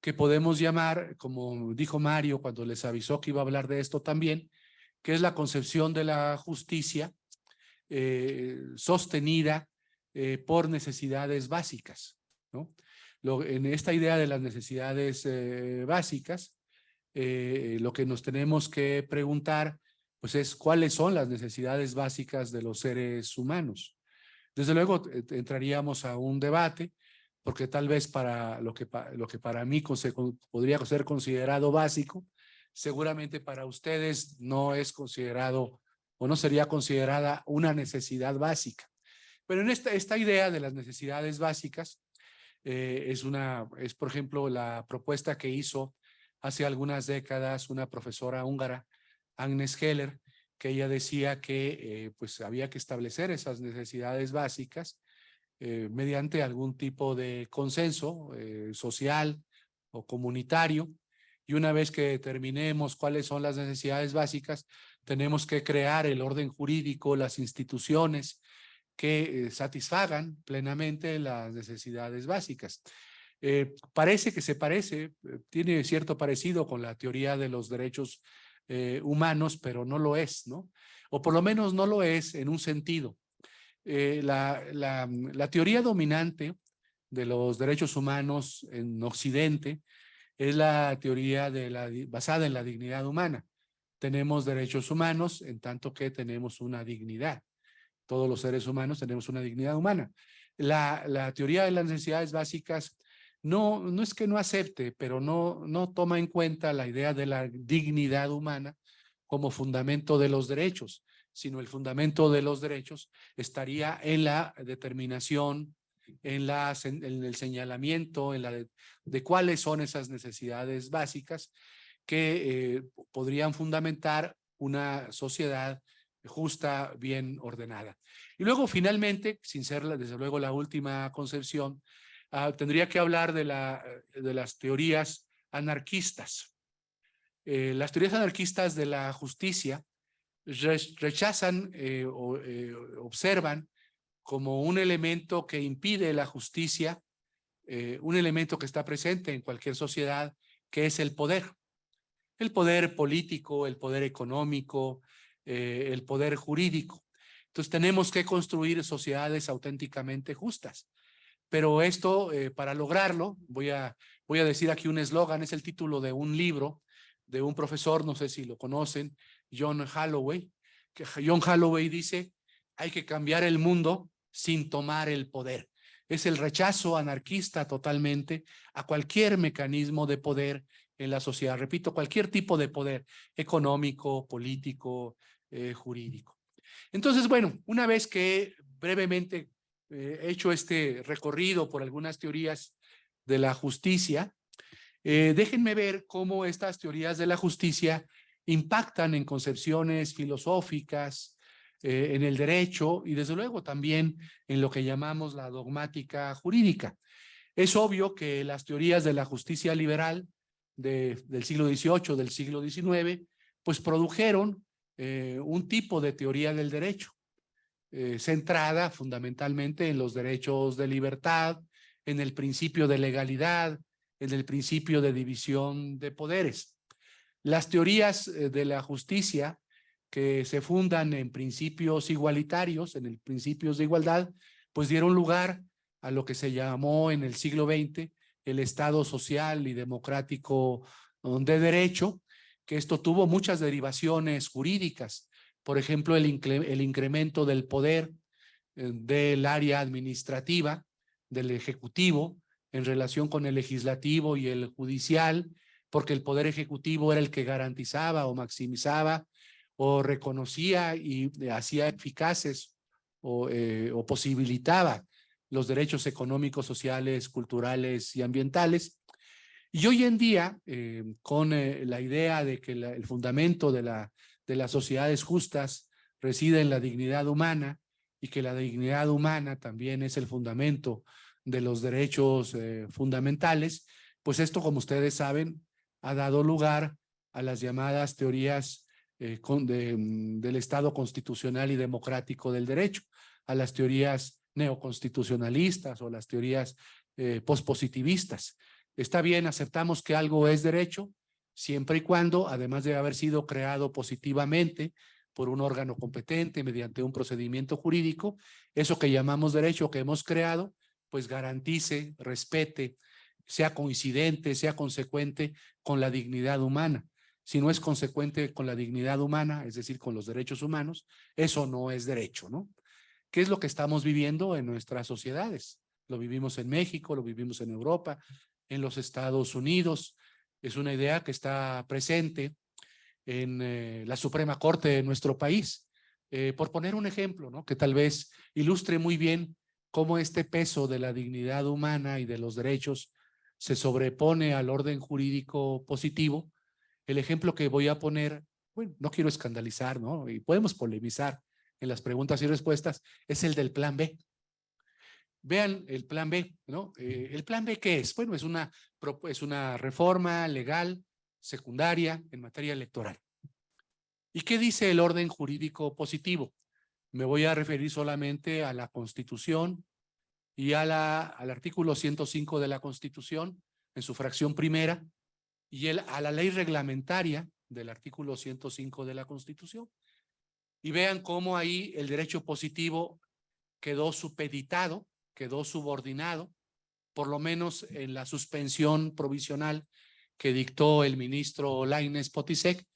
Speaker 6: que podemos llamar, como dijo Mario cuando les avisó que iba a hablar de esto también, que es la concepción de la justicia sostenida por necesidades básicas, ¿no? En esta idea de las necesidades básicas, lo que nos tenemos que preguntar pues es cuáles son las necesidades básicas de los seres humanos. Desde luego entraríamos a un debate, porque tal vez para lo que para mí podría ser considerado básico, seguramente para ustedes no es considerado o no sería considerada una necesidad básica. Pero en esta idea de las necesidades básicas es por ejemplo la propuesta que hizo hace algunas décadas una profesora húngara, Agnes Heller, que ella decía que pues había que establecer esas necesidades básicas mediante algún tipo de consenso social o comunitario, y una vez que determinemos cuáles son las necesidades básicas, tenemos que crear el orden jurídico, las instituciones que satisfagan plenamente las necesidades básicas. Parece que tiene cierto parecido con la teoría de los derechos humanos, pero no lo es, ¿no? O por lo menos no lo es en un sentido. La teoría dominante de los derechos humanos en Occidente es la teoría basada en la dignidad humana. Tenemos derechos humanos en tanto que tenemos una dignidad. Todos los seres humanos tenemos una dignidad humana. La teoría de las necesidades básicas no es que no acepte, pero no toma en cuenta la idea de la dignidad humana como fundamento de los derechos, sino el fundamento de los derechos estaría en la determinación, en el señalamiento, de cuáles son esas necesidades básicas que podrían fundamentar una sociedad justa, bien ordenada. Y luego, finalmente, sin ser desde luego la última concepción, tendría que hablar de las teorías anarquistas. Las teorías anarquistas de la justicia rechazan observan como un elemento que impide la justicia, un elemento que está presente en cualquier sociedad, que es el poder político, el poder económico, el poder jurídico. Entonces tenemos que construir sociedades auténticamente justas. Pero esto, para lograrlo, voy a decir aquí un eslogan, es el título de un libro de un profesor, no sé si lo conocen, John Holloway, que John Holloway dice, hay que cambiar el mundo sin tomar el poder. Es el rechazo anarquista totalmente a cualquier mecanismo de poder en la sociedad. Repito, cualquier tipo de poder económico, político, jurídico. Entonces, bueno, una vez que brevemente he hecho este recorrido por algunas teorías de la justicia, déjenme ver cómo estas teorías de la justicia impactan en concepciones filosóficas, en el derecho y desde luego también en lo que llamamos la dogmática jurídica. Es obvio que las teorías de la justicia liberal del siglo XVIII, del siglo XIX, pues produjeron un tipo de teoría del derecho, centrada fundamentalmente en los derechos de libertad, en el principio de legalidad, en el principio de división de poderes. Las teorías de la justicia que se fundan en principios igualitarios, en el principios de igualdad, pues dieron lugar a lo que se llamó en el siglo XX el Estado social y democrático de derecho, que esto tuvo muchas derivaciones jurídicas. Por ejemplo, el incremento del poder del área administrativa, del ejecutivo, en relación con el legislativo y el judicial, porque el poder ejecutivo era el que garantizaba o maximizaba o reconocía y hacía eficaces o posibilitaba los derechos económicos, sociales, culturales y ambientales. Y hoy en día, con la idea de que el fundamento de las sociedades justas reside en la dignidad humana y que la dignidad humana también es el fundamento de los derechos fundamentales, pues esto, como ustedes saben, ha dado lugar a las llamadas teorías del Estado constitucional y democrático del derecho, a las teorías neoconstitucionalistas o las teorías pospositivistas. Está bien, aceptamos que algo es derecho, siempre y cuando, además de haber sido creado positivamente por un órgano competente mediante un procedimiento jurídico, eso que llamamos derecho que hemos creado, pues garantice, respete, sea coincidente, sea consecuente con la dignidad humana. Si no es consecuente con la dignidad humana, es decir, con los derechos humanos, eso no es derecho, ¿no? ¿Qué es lo que estamos viviendo en nuestras sociedades? Lo vivimos en México, lo vivimos en Europa, en los Estados Unidos. Es una idea que está presente en la Suprema Corte de nuestro país. Por poner un ejemplo, ¿no?, que tal vez ilustre muy bien cómo este peso de la dignidad humana y de los derechos se sobrepone al orden jurídico positivo. El ejemplo que voy a poner, bueno, no quiero escandalizar, ¿no?, y podemos polemizar en las preguntas y respuestas, es el del plan B. Vean el plan B, ¿no? ¿El plan B qué es? Bueno, es una reforma legal secundaria en materia electoral. ¿Y qué dice el orden jurídico positivo? Me voy a referir solamente a la Constitución y al artículo 105 de la Constitución en su fracción primera y a la ley reglamentaria del artículo 105 de la Constitución. Y vean cómo ahí el derecho positivo quedó supeditado, quedó subordinado, por lo menos en la suspensión provisional que dictó el ministro Lainez Potisek,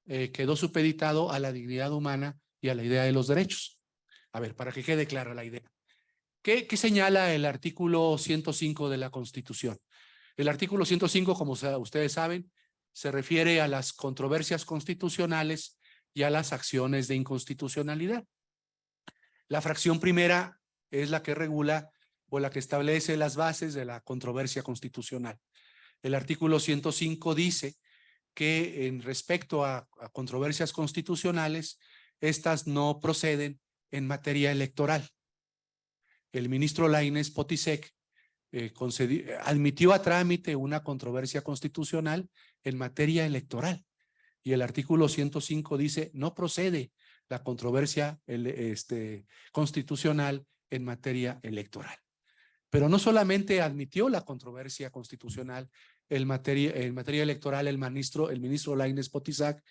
Speaker 6: quedó supeditado a la dignidad humana y a la idea de los derechos. A ver, para que quede clara la idea. ¿Qué señala el artículo 105 de la Constitución? El artículo 105, como ustedes saben, se refiere a las controversias constitucionales y a las acciones de inconstitucionalidad. La fracción primera es la que regula o la que establece las bases de la controversia constitucional. El artículo 105 dice que en respecto a controversias constitucionales, estas no proceden en materia electoral. El ministro Lainez Potisek admitió a trámite una controversia constitucional en materia electoral. Y el artículo 105 dice, no procede la controversia constitucional en materia electoral. Pero no solamente admitió la controversia constitucional en materia electoral el ministro Lainez Potisek,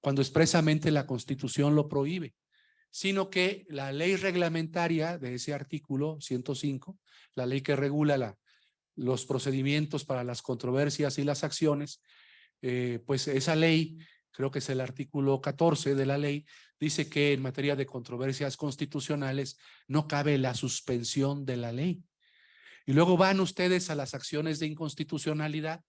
Speaker 6: cuando expresamente la Constitución lo prohíbe, sino que la ley reglamentaria de ese artículo 105, la ley que regula los procedimientos para las controversias y las acciones, pues esa ley, creo que es el artículo 14 de la ley, dice que en materia de controversias constitucionales no cabe la suspensión de la ley. Y luego van ustedes a las acciones de inconstitucionalidad,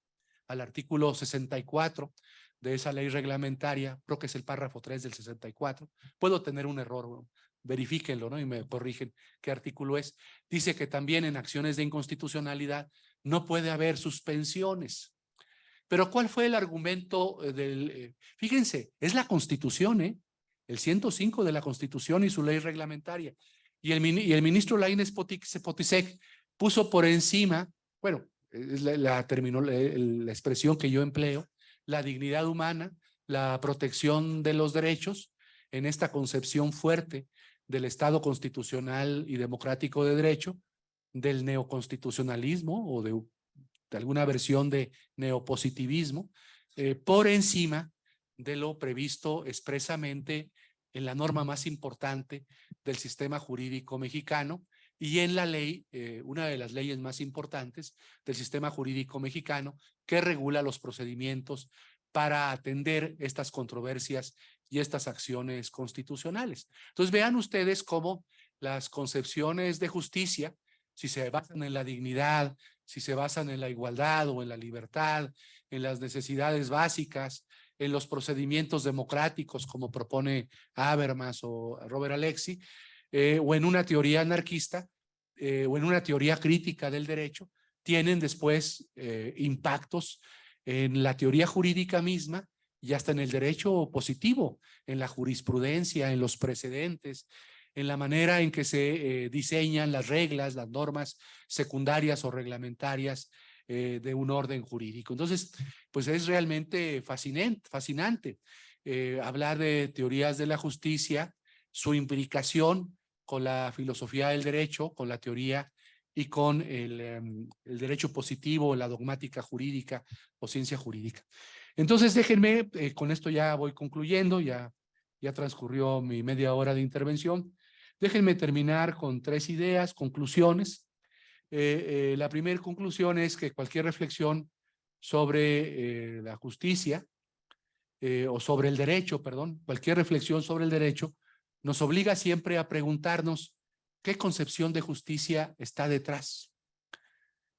Speaker 6: al artículo 64 de esa ley reglamentaria, creo que es el párrafo 3 del 64. Puedo tener un error, ¿no? Verifíquenlo, ¿no?, y me corrigen qué artículo es. Dice que también en acciones de inconstitucionalidad no puede haber suspensiones. Pero ¿cuál fue el argumento fíjense, es la Constitución, el 105 de la Constitución y su ley reglamentaria. Y el ministro Lainez Potisek puso por encima, bueno, es la expresión que yo empleo, la dignidad humana, la protección de los derechos, en esta concepción fuerte del Estado constitucional y democrático de derecho, del neoconstitucionalismo o de alguna versión de neopositivismo, por encima de lo previsto expresamente en la norma más importante del sistema jurídico mexicano y en la ley, una de las leyes más importantes del sistema jurídico mexicano que regula los procedimientos para atender estas controversias y estas acciones constitucionales. Entonces vean ustedes cómo las concepciones de justicia, si se basan en la dignidad, si se basan en la igualdad o en la libertad, en las necesidades básicas, en los procedimientos democráticos, como propone Habermas o Robert Alexy, o en una teoría anarquista, o en una teoría crítica del derecho, tienen después impactos en la teoría jurídica misma y hasta en el derecho positivo, en la jurisprudencia, en los precedentes, en la manera en que se diseñan las reglas, las normas secundarias o reglamentarias de un orden jurídico. Entonces, pues es realmente fascinante hablar de teorías de la justicia, su implicación con la filosofía del derecho, con la teoría y con el derecho positivo, la dogmática jurídica o ciencia jurídica. Entonces, déjenme, con esto ya voy concluyendo, ya transcurrió mi media hora de intervención. Déjenme terminar con 3 ideas, conclusiones. La primera conclusión es que cualquier reflexión sobre la justicia o sobre el derecho, perdón, cualquier reflexión sobre el derecho nos obliga siempre a preguntarnos qué concepción de justicia está detrás.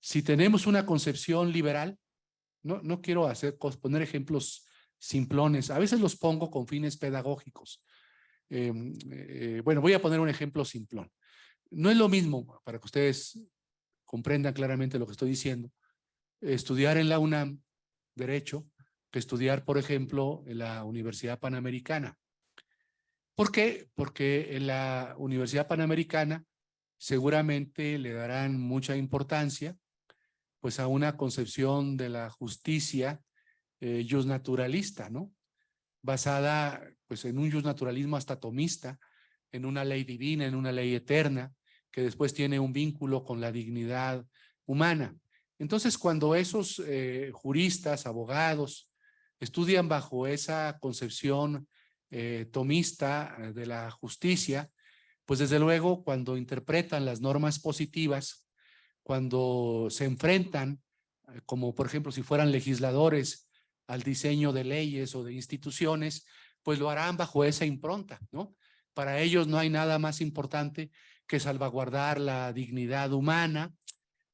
Speaker 6: Si tenemos una concepción liberal, no quiero poner ejemplos simplones, a veces los pongo con fines pedagógicos. Bueno, voy a poner un ejemplo simplón. No es lo mismo, para que ustedes comprendan claramente lo que estoy diciendo, estudiar en la UNAM Derecho que estudiar, por ejemplo, en la Universidad Panamericana. ¿Por qué? Porque en la Universidad Panamericana seguramente le darán mucha importancia pues a una concepción de la justicia justnaturalista, ¿no? Basada pues en un justnaturalismo hasta tomista, en una ley divina, en una ley eterna, que después tiene un vínculo con la dignidad humana. Entonces, cuando esos juristas, abogados, estudian bajo esa concepción tomista de la justicia, pues desde luego cuando interpretan las normas positivas, cuando se enfrentan, como por ejemplo si fueran legisladores, al diseño de leyes o de instituciones, pues lo harán bajo esa impronta, ¿no? Para ellos no hay nada más importante que salvaguardar la dignidad humana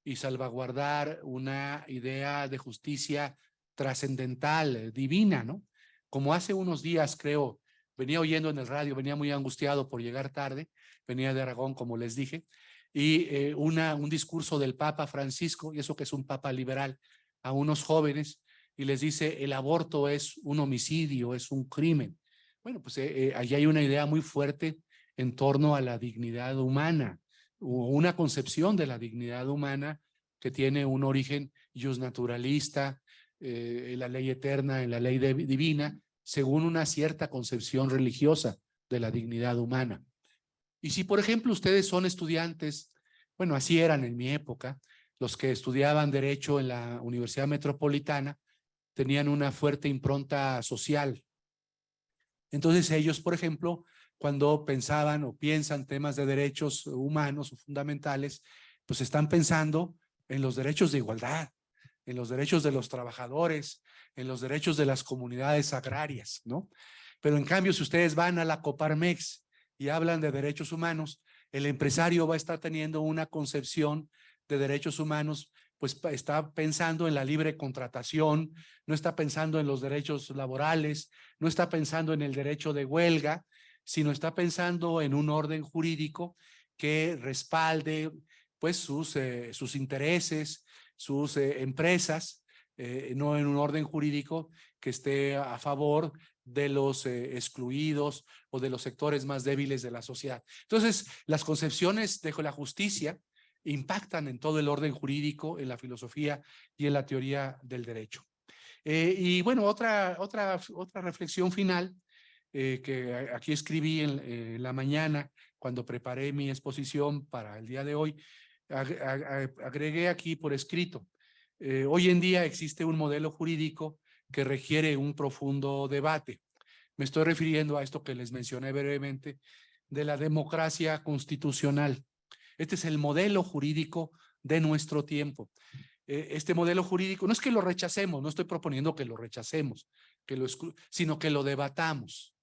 Speaker 6: y salvaguardar una idea de justicia trascendental, divina, ¿no? Como hace unos días, creo, venía oyendo en el radio, venía muy angustiado por llegar tarde, venía de Aragón, como les dije, y un discurso del Papa Francisco, y eso que es un Papa liberal, a unos jóvenes, y les dice, el aborto es un homicidio, es un crimen. Bueno, pues allí hay una idea muy fuerte en torno a la dignidad humana, o una concepción de la dignidad humana que tiene un origen justnaturalista, en la ley eterna, en la ley divina, según una cierta concepción religiosa de la dignidad humana. Y si, por ejemplo, ustedes son estudiantes, bueno, así eran en mi época, los que estudiaban Derecho en la Universidad Metropolitana, tenían una fuerte impronta social. Entonces ellos, por ejemplo, cuando pensaban o piensan temas de derechos humanos o fundamentales, pues están pensando en los derechos de igualdad, en los derechos de los trabajadores, en los derechos de las comunidades agrarias, ¿no? Pero en cambio, si ustedes van a la Coparmex y hablan de derechos humanos, el empresario va a estar teniendo una concepción de derechos humanos, pues está pensando en la libre contratación, no está pensando en los derechos laborales, no está pensando en el derecho de huelga, sino está pensando en un orden jurídico que respalde pues sus intereses, sus empresas, no en un orden jurídico que esté a favor de los excluidos o de los sectores más débiles de la sociedad. Entonces, las concepciones de la justicia impactan en todo el orden jurídico, en la filosofía y en la teoría del derecho. Y bueno, otra reflexión final que aquí escribí en la mañana cuando preparé mi exposición para el día de hoy, agregué aquí por escrito. Hoy en día existe un modelo jurídico que requiere un profundo debate. Me estoy refiriendo a esto que les mencioné brevemente de la democracia constitucional. Este es el modelo jurídico de nuestro tiempo. Este modelo jurídico, no es que lo rechacemos, no estoy proponiendo que lo rechacemos, sino que lo debatamos.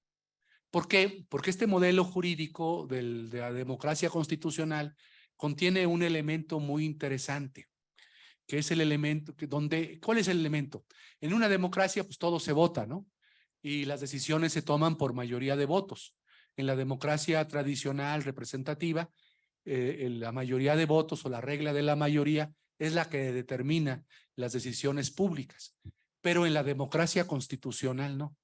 Speaker 6: ¿Por qué? Porque este modelo jurídico de la democracia constitucional contiene un elemento muy interesante, que es el elemento ¿cuál es el elemento? En una democracia, pues todo se vota, ¿no? Y las decisiones se toman por mayoría de votos. En la democracia tradicional representativa, la mayoría de votos o la regla de la mayoría es la que determina las decisiones públicas. Pero en la democracia constitucional no.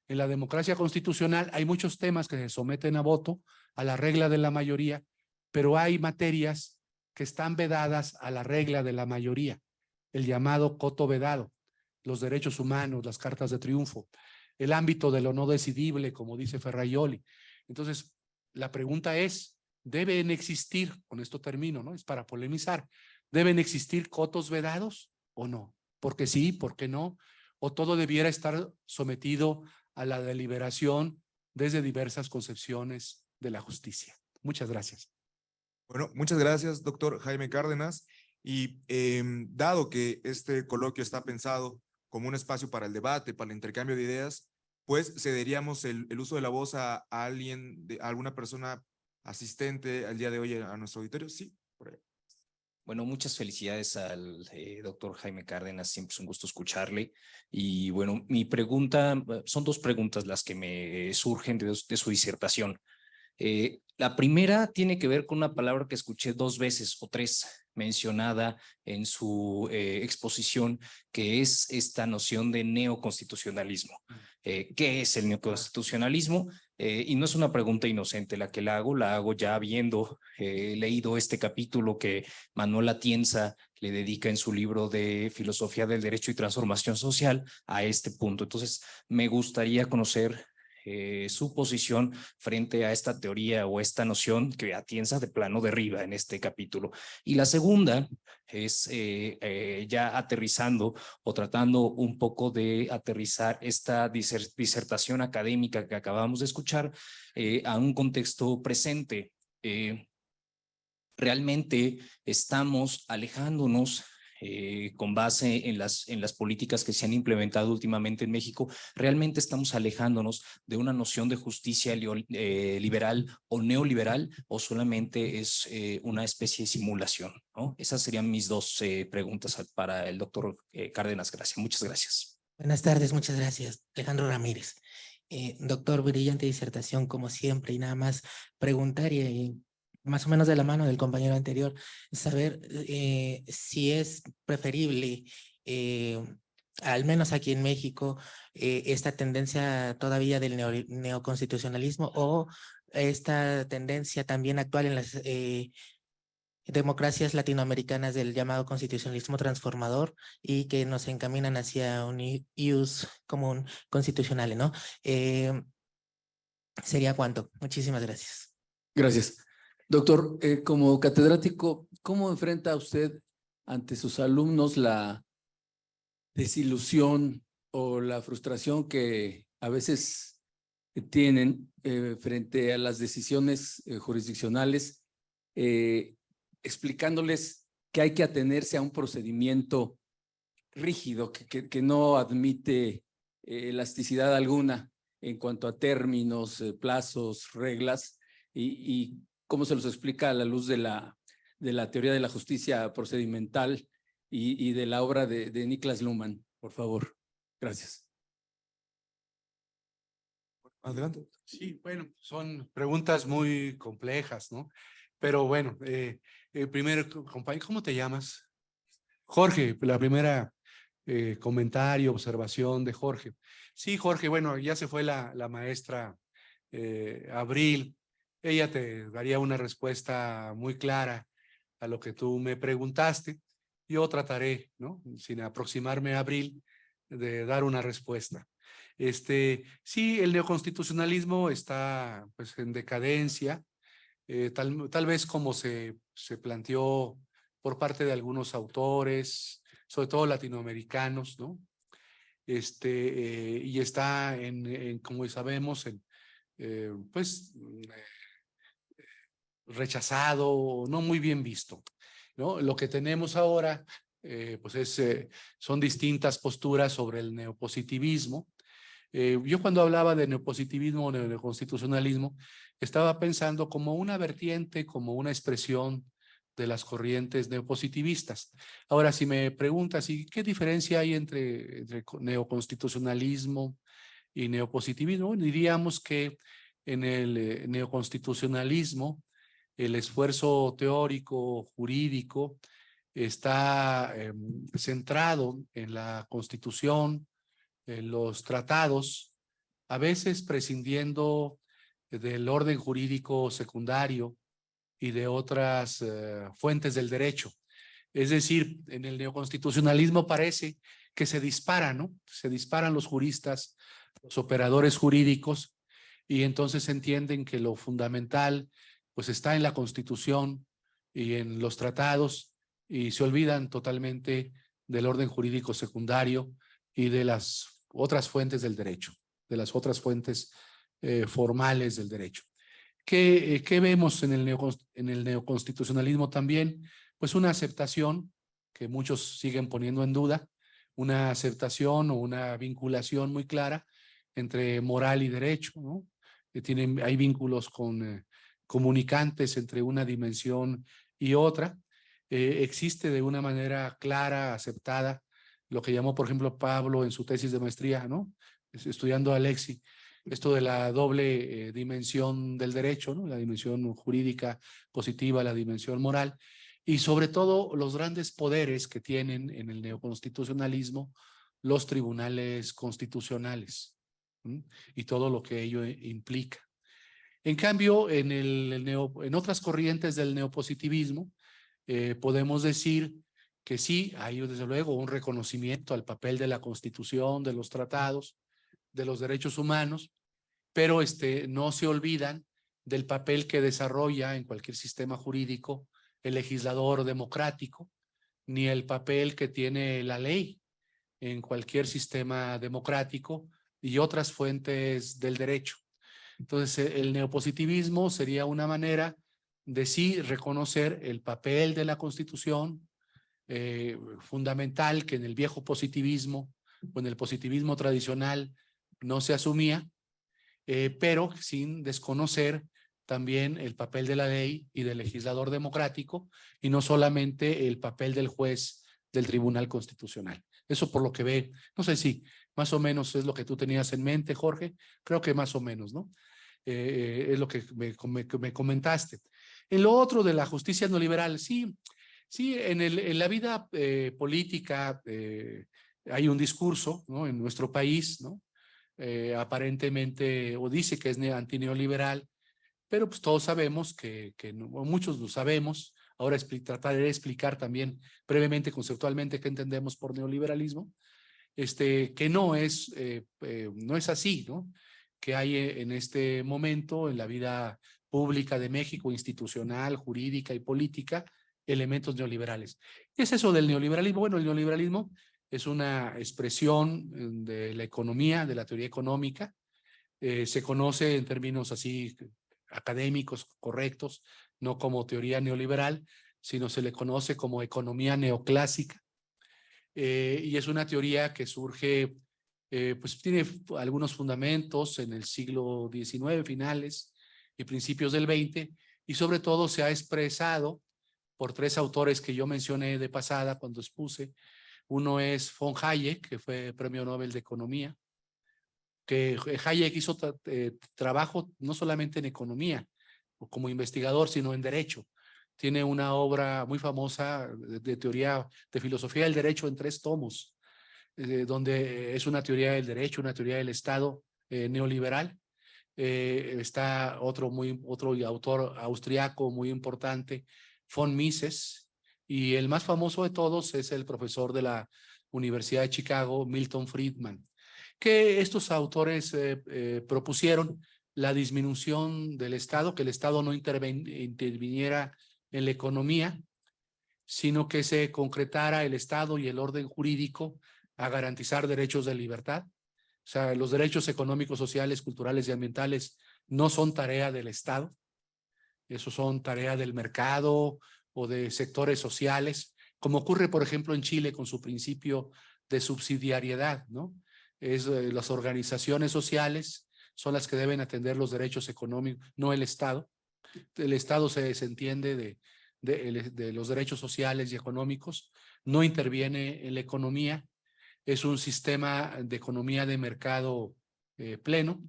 Speaker 6: En la democracia constitucional hay muchos temas que se someten a voto, a la regla de la mayoría, pero hay materias que están vedadas a la regla de la mayoría, el llamado coto vedado, los derechos humanos, las cartas de triunfo, el ámbito de lo no decidible, como dice Ferraioli. Entonces, la pregunta es, ¿deben existir, con esto termino, ¿no? Es para polemizar, ¿deben existir cotos vedados o no? Porque sí, ¿por qué no? O todo debiera estar sometido a la deliberación desde diversas concepciones de la justicia. Muchas gracias.
Speaker 7: Bueno, muchas gracias, doctor Jaime Cárdenas. Y dado que este coloquio está pensado como un espacio para el debate, para el intercambio de ideas, pues cederíamos el uso de la voz a alguien, a alguna persona asistente al día de hoy a nuestro auditorio. Sí, por ahí.
Speaker 8: Bueno, muchas felicidades al doctor Jaime Cárdenas, siempre es un gusto escucharle. Y bueno, mi pregunta, son dos preguntas las que me surgen de su disertación. La primera tiene que ver con una palabra que escuché 2 veces o 3 mencionada en su exposición, que es esta noción de neoconstitucionalismo. ¿Qué es el neoconstitucionalismo? Y no es una pregunta inocente la hago ya habiendo leído este capítulo que Manuel Atienza le dedica en su libro de Filosofía del Derecho y Transformación Social a este punto. Entonces, me gustaría conocer su posición frente a esta teoría o esta noción que Atienza de plano derriba en este capítulo. Y la segunda es ya aterrizando o tratando un poco de aterrizar esta disertación académica que acabamos de escuchar a un contexto presente. Realmente estamos alejándonos con base en las políticas que se han implementado últimamente en México, realmente estamos alejándonos de una noción de justicia liberal o neoliberal, o solamente es una especie de simulación, ¿no? Esas serían mis 2 preguntas para el doctor Cárdenas Gracia. Muchas gracias.
Speaker 9: Buenas tardes, muchas gracias. Alejandro Ramírez. Doctor, brillante disertación como siempre, y nada más preguntar y más o menos de la mano del compañero anterior, saber si es preferible, al menos aquí en México, esta tendencia todavía del neoconstitucionalismo o esta tendencia también actual en las democracias latinoamericanas del llamado constitucionalismo transformador y que nos encaminan hacia un ius común constitucional, ¿no? ¿Sería cuánto? Muchísimas gracias.
Speaker 10: Gracias. Doctor, como catedrático, ¿cómo enfrenta usted ante sus alumnos la desilusión o la frustración que a veces tienen frente a las decisiones jurisdiccionales, explicándoles que hay que atenerse a un procedimiento rígido que no admite elasticidad alguna en cuanto a términos, plazos, reglas, y cómo se los explica a la luz de la teoría de la justicia procedimental y de la obra de Niklas Luhmann, por favor? Gracias.
Speaker 7: Adelante.
Speaker 6: Sí, bueno, son preguntas muy complejas, ¿no? Pero bueno, primero, compañero, ¿cómo te llamas? Jorge, la primera comentario, observación de Jorge. Sí, Jorge, bueno, ya se fue la maestra Abril. Ella te daría una respuesta muy clara a lo que tú me preguntaste. Yo trataré, ¿no?, sin aproximarme a Abril, de dar una respuesta. Sí, el neoconstitucionalismo está pues en decadencia, tal vez como se planteó por parte de algunos autores, sobre todo latinoamericanos, ¿no? y está como sabemos, rechazado, no muy bien visto, ¿no? Lo que tenemos ahora, son distintas posturas sobre el neopositivismo. Yo cuando hablaba de neopositivismo o neoconstitucionalismo, estaba pensando como una vertiente, como una expresión de las corrientes neopositivistas. Ahora, si me preguntas, ¿y qué diferencia hay entre neoconstitucionalismo y neopositivismo? Bueno, diríamos que en el neoconstitucionalismo, el esfuerzo teórico, jurídico, está centrado en la Constitución, en los tratados, a veces prescindiendo del orden jurídico secundario y de otras fuentes del derecho. Es decir, en el neoconstitucionalismo parece que se disparan, ¿no? Se disparan los juristas, los operadores jurídicos, y entonces entienden que lo fundamental pues está en la Constitución y en los tratados, y se olvidan totalmente del orden jurídico secundario y de las otras fuentes del derecho, de las otras fuentes formales del derecho. ¿Qué vemos en el neoconstitucionalismo también? Pues una aceptación que muchos siguen poniendo en duda, una aceptación o una vinculación muy clara entre moral y derecho, ¿no? Hay vínculos con comunicantes entre una dimensión y otra. Existe de una manera clara, aceptada, lo que llamó, por ejemplo, Pablo en su tesis de maestría, ¿no? Estudiando a Alexi, esto de la doble dimensión del derecho, ¿no? La dimensión jurídica positiva, la dimensión moral, y sobre todo los grandes poderes que tienen en el neoconstitucionalismo los tribunales constitucionales, ¿sí? Y todo lo que ello implica. En cambio, en otras corrientes del neopositivismo, podemos decir que sí, hay desde luego un reconocimiento al papel de la Constitución, de los tratados, de los derechos humanos, pero no se olvidan del papel que desarrolla en cualquier sistema jurídico el legislador democrático, ni el papel que tiene la ley en cualquier sistema democrático y otras fuentes del derecho. Entonces, el neopositivismo sería una manera de sí reconocer el papel de la Constitución, fundamental, que en el viejo positivismo o en el positivismo tradicional no se asumía, pero sin desconocer también el papel de la ley y del legislador democrático, y no solamente el papel del juez del Tribunal Constitucional. Eso por lo que ve, no sé si más o menos es lo que tú tenías en mente, Jorge, creo que más o menos, ¿no? Es lo que me comentaste. En lo otro de la justicia neoliberal, sí, en la vida política hay un discurso, ¿no? En nuestro país, ¿no? Aparentemente, o dice que es antineoliberal, pero pues todos sabemos que no, muchos lo sabemos. Ahora trataré de explicar también brevemente, conceptualmente, qué entendemos por neoliberalismo, que no es así, ¿no? Que hay en este momento en la vida pública de México, institucional, jurídica y política, elementos neoliberales. ¿Qué es eso del neoliberalismo? Bueno, el neoliberalismo es una expresión de la economía, de la teoría económica. Se conoce en términos así académicos correctos, no como teoría neoliberal, sino se le conoce como economía neoclásica. Y es una teoría que surge, pues tiene algunos fundamentos en el siglo XIX, finales y principios del XX, y sobre todo se ha expresado por tres autores que yo mencioné de pasada cuando expuse. Uno es von Hayek, que fue Premio Nobel de Economía, que Hayek hizo trabajo no solamente en economía o como investigador, sino en derecho. Tiene una obra muy famosa de teoría de filosofía del derecho en 3 tomos, donde es una teoría del derecho, una teoría del Estado neoliberal. Está otro autor austriaco muy importante, von Mises, y el más famoso de todos es el profesor de la Universidad de Chicago, Milton Friedman, que estos autores propusieron la disminución del Estado, que el Estado no interviniera en la economía, sino que se concretara el Estado y el orden jurídico a garantizar derechos de libertad. O sea, los derechos económicos, sociales, culturales y ambientales no son tarea del Estado. Esos son tarea del mercado o de sectores sociales, como ocurre, por ejemplo, en Chile con su principio de subsidiariedad, ¿no? Las organizaciones sociales son las que deben atender los derechos económicos, no el Estado. El Estado se desentiende de los derechos sociales y económicos, no interviene en la economía, es un sistema de economía de mercado pleno.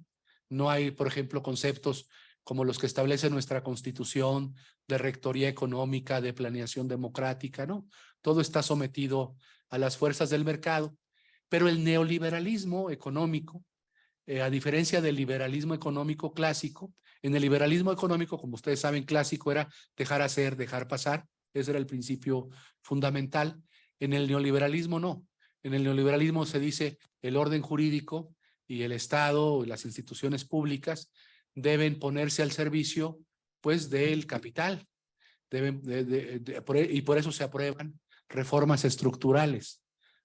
Speaker 6: No hay, por ejemplo, conceptos como los que establece nuestra Constitución de rectoría económica, de planeación democrática, ¿no? Todo está sometido a las fuerzas del mercado, pero el neoliberalismo económico, a diferencia del liberalismo económico clásico, en el liberalismo económico, como ustedes saben, clásico era dejar hacer, dejar pasar, ese era el principio fundamental. En el neoliberalismo no. En el neoliberalismo se dice el orden jurídico y el Estado y las instituciones públicas deben ponerse al servicio, pues, del capital. Y por eso se aprueban reformas estructurales.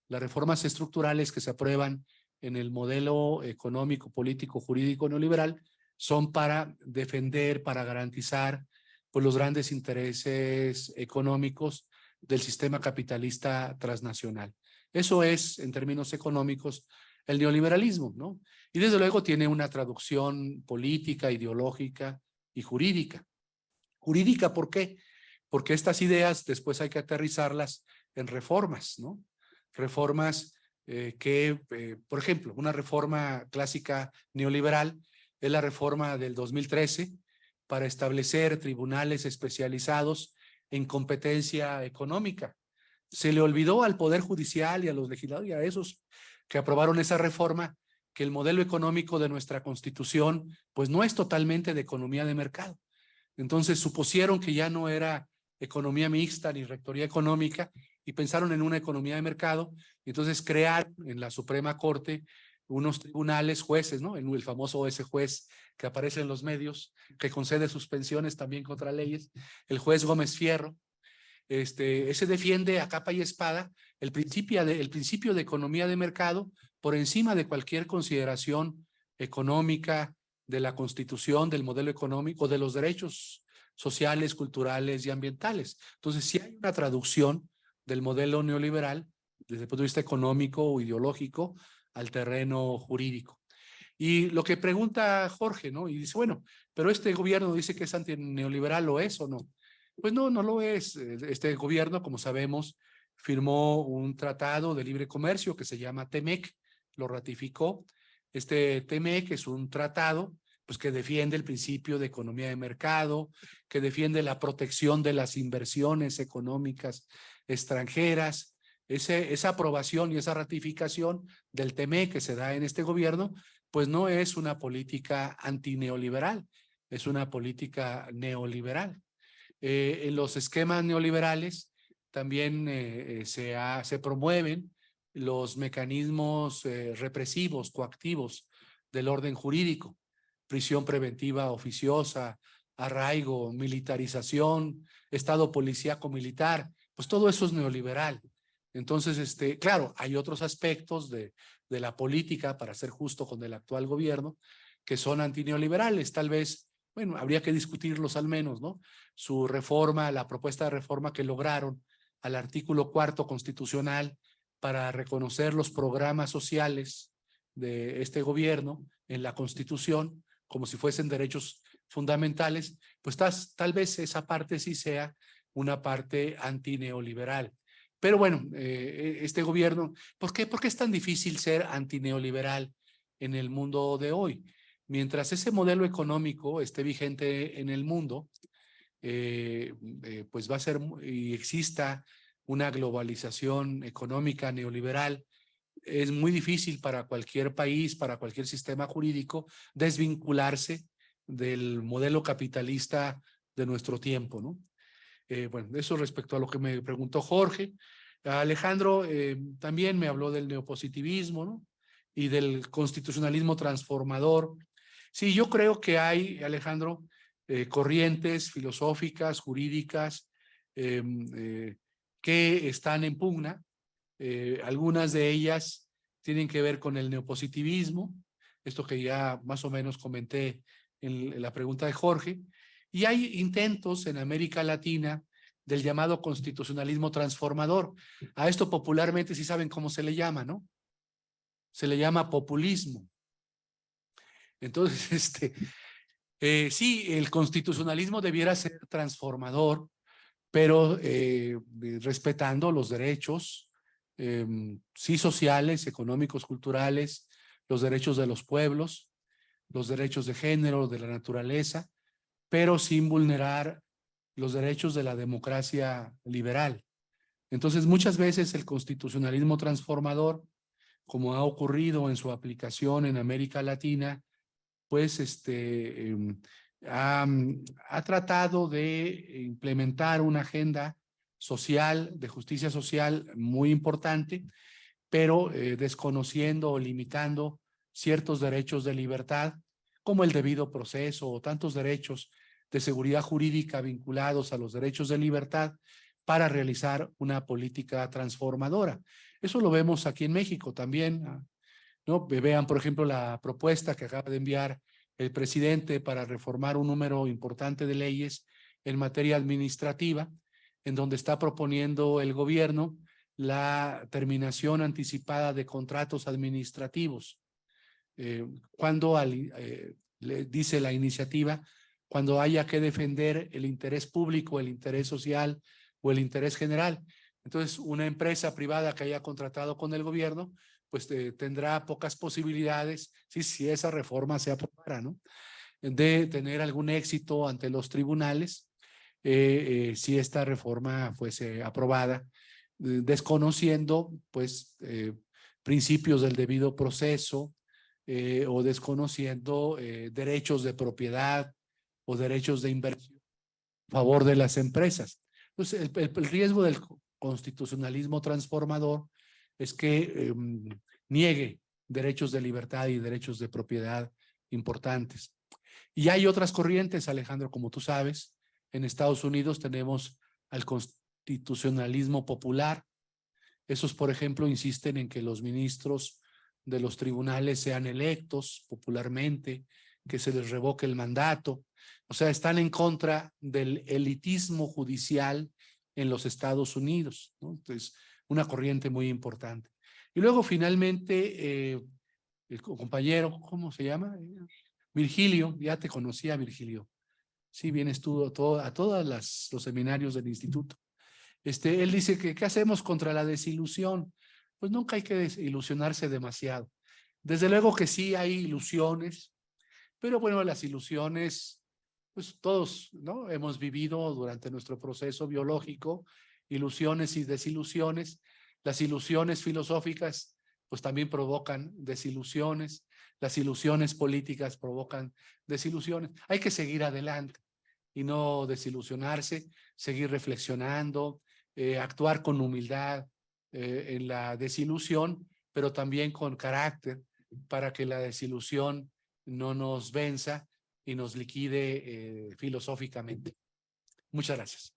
Speaker 6: Las reformas estructurales que se aprueban en el modelo económico, político, jurídico neoliberal son para defender, para garantizar, pues, los grandes intereses económicos del sistema capitalista transnacional. Eso es, en términos económicos, el neoliberalismo, ¿no? Y desde luego tiene una traducción política, ideológica y jurídica. Jurídica, ¿por qué? Porque estas ideas después hay que aterrizarlas en reformas, ¿no? Reformas por ejemplo, una reforma clásica neoliberal es la reforma del 2013 para establecer tribunales especializados en competencia económica. Se le olvidó al Poder Judicial y a los legisladores y a esos que aprobaron esa reforma que el modelo económico de nuestra Constitución pues no es totalmente de economía de mercado. Entonces supusieron que ya no era economía mixta ni rectoría económica y pensaron en una economía de mercado. Y entonces crearon en la Suprema Corte unos tribunales, jueces, ¿no? El famoso ese juez que aparece en los medios, que concede suspensiones también contra leyes, el juez Gómez Fierro. Ese defiende a capa y espada el principio de economía de mercado por encima de cualquier consideración económica de la Constitución, del modelo económico, de los derechos sociales, culturales y ambientales. Entonces, sí hay una traducción del modelo neoliberal desde el punto de vista económico o ideológico al terreno jurídico. Y lo que pregunta Jorge, ¿no? Y dice, bueno, pero este gobierno dice que es antineoliberal, ¿lo es o no? Pues no, no lo es. Este gobierno, como sabemos, firmó un tratado de libre comercio que se llama TEMEC, lo ratificó. Este TEMEC es un tratado pues, que defiende el principio de economía de mercado, que defiende la protección de las inversiones económicas extranjeras. Esa aprobación y esa ratificación del TEMEC que se da en este gobierno, pues no es una política antineoliberal, es una política neoliberal. En los esquemas neoliberales también se promueven los mecanismos represivos, coactivos del orden jurídico, prisión preventiva oficiosa, arraigo, militarización, estado policíaco militar, pues todo eso es neoliberal. Entonces, claro, hay otros aspectos de la política, para ser justo con el actual gobierno, que son antineoliberales, tal vez. Bueno, habría que discutirlos al menos, ¿no? Su reforma, la propuesta de reforma que lograron al artículo 4º constitucional para reconocer los programas sociales de este gobierno en la Constitución como si fuesen derechos fundamentales, pues tal vez esa parte sí sea una parte antineoliberal. Pero bueno, este gobierno, ¿por qué es tan difícil ser antineoliberal en el mundo de hoy? Mientras ese modelo económico esté vigente en el mundo, pues va a ser y exista una globalización económica neoliberal, es muy difícil para cualquier país, para cualquier sistema jurídico, desvincularse del modelo capitalista de nuestro tiempo, ¿no? Bueno, eso respecto a lo que me preguntó Jorge. Alejandro también me habló del neopositivismo, ¿no? Y del constitucionalismo transformador. Sí, yo creo que hay, Alejandro, corrientes filosóficas, jurídicas, que están en pugna Algunas de ellas tienen que ver con el neopositivismo, esto que ya más o menos comenté en la pregunta de Jorge, y hay intentos en América Latina del llamado constitucionalismo transformador. A esto popularmente sí saben cómo se le llama, ¿no? Se le llama populismo. Entonces, sí, el constitucionalismo debiera ser transformador, pero respetando los derechos, sí sociales, económicos, culturales, los derechos de los pueblos, los derechos de género, de la naturaleza, pero sin vulnerar los derechos de la democracia liberal. Entonces, muchas veces el constitucionalismo transformador, como ha ocurrido en su aplicación en América Latina, pues ha tratado de implementar una agenda social, de justicia social muy importante, pero desconociendo o limitando ciertos derechos de libertad, como el debido proceso o tantos derechos de seguridad jurídica vinculados a los derechos de libertad para realizar una política transformadora. Eso lo vemos aquí en México también, ¿no? Vean, por ejemplo, la propuesta que acaba de enviar el presidente para reformar un número importante de leyes en materia administrativa, en donde está proponiendo el gobierno la terminación anticipada de contratos administrativos. Cuando le dice la iniciativa, cuando haya que defender el interés público, el interés social o el interés general. Entonces, una empresa privada que haya contratado con el gobierno, pues tendrá pocas posibilidades, si esa reforma se aprobara, ¿no? De tener algún éxito ante los tribunales, si esta reforma fuese aprobada, desconociendo, pues, principios del debido proceso o desconociendo derechos de propiedad o derechos de inversión a favor de las empresas. Entonces, el riesgo del constitucionalismo transformador es que niegue derechos de libertad y derechos de propiedad importantes. Y hay otras corrientes, Alejandro, como tú sabes. En Estados Unidos tenemos al constitucionalismo popular. Esos, por ejemplo, insisten en que los ministros de los tribunales sean electos popularmente, que se les revoque el mandato. O sea, están en contra del elitismo judicial en los Estados Unidos, ¿no? Entonces, una corriente muy importante. Y luego, finalmente, el compañero, ¿cómo se llama? Virgilio, ya te conocía, Virgilio. Sí, vienes tú a todos los seminarios del instituto. Él dice que ¿qué hacemos contra la desilusión? Pues nunca hay que ilusionarse demasiado. Desde luego que sí hay ilusiones, pero bueno, las ilusiones, pues todos, ¿no? Hemos vivido durante nuestro proceso biológico ilusiones y desilusiones. Las ilusiones filosóficas, pues también provocan desilusiones. Las ilusiones políticas provocan desilusiones. Hay que seguir adelante y no desilusionarse, seguir reflexionando, actuar con humildad en la desilusión, pero también con carácter para que la desilusión no nos venza y nos liquide filosóficamente. Muchas gracias.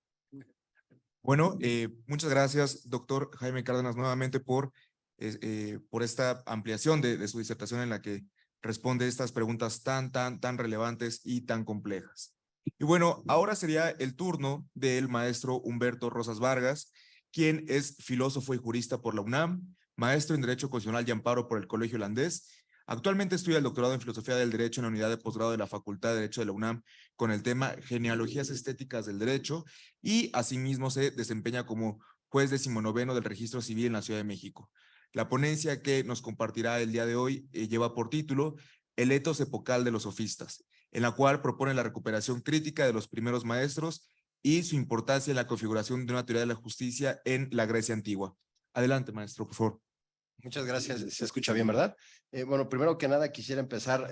Speaker 7: Bueno, muchas gracias, doctor Jaime Cárdenas, nuevamente por esta ampliación de su disertación en la que responde estas preguntas tan relevantes y tan complejas. Y bueno, ahora sería el turno del maestro Humberto Rosas Vargas, quien es filósofo y jurista por la UNAM, maestro en Derecho Constitucional y Amparo por el Colegio Holandés. Actualmente estudia el doctorado en Filosofía del Derecho en la Unidad de Posgrado de la Facultad de Derecho de la UNAM con el tema Genealogías Estéticas del Derecho y asimismo se desempeña como juez 19º del Registro Civil en la Ciudad de México. La ponencia que nos compartirá el día de hoy lleva por título El etos epocal de los sofistas, en la cual propone la recuperación crítica de los primeros maestros y su importancia en la configuración de una teoría de la justicia en la Grecia antigua. Adelante, maestro, por favor.
Speaker 3: Muchas gracias. Se escucha bien, ¿verdad? Bueno, primero que nada quisiera empezar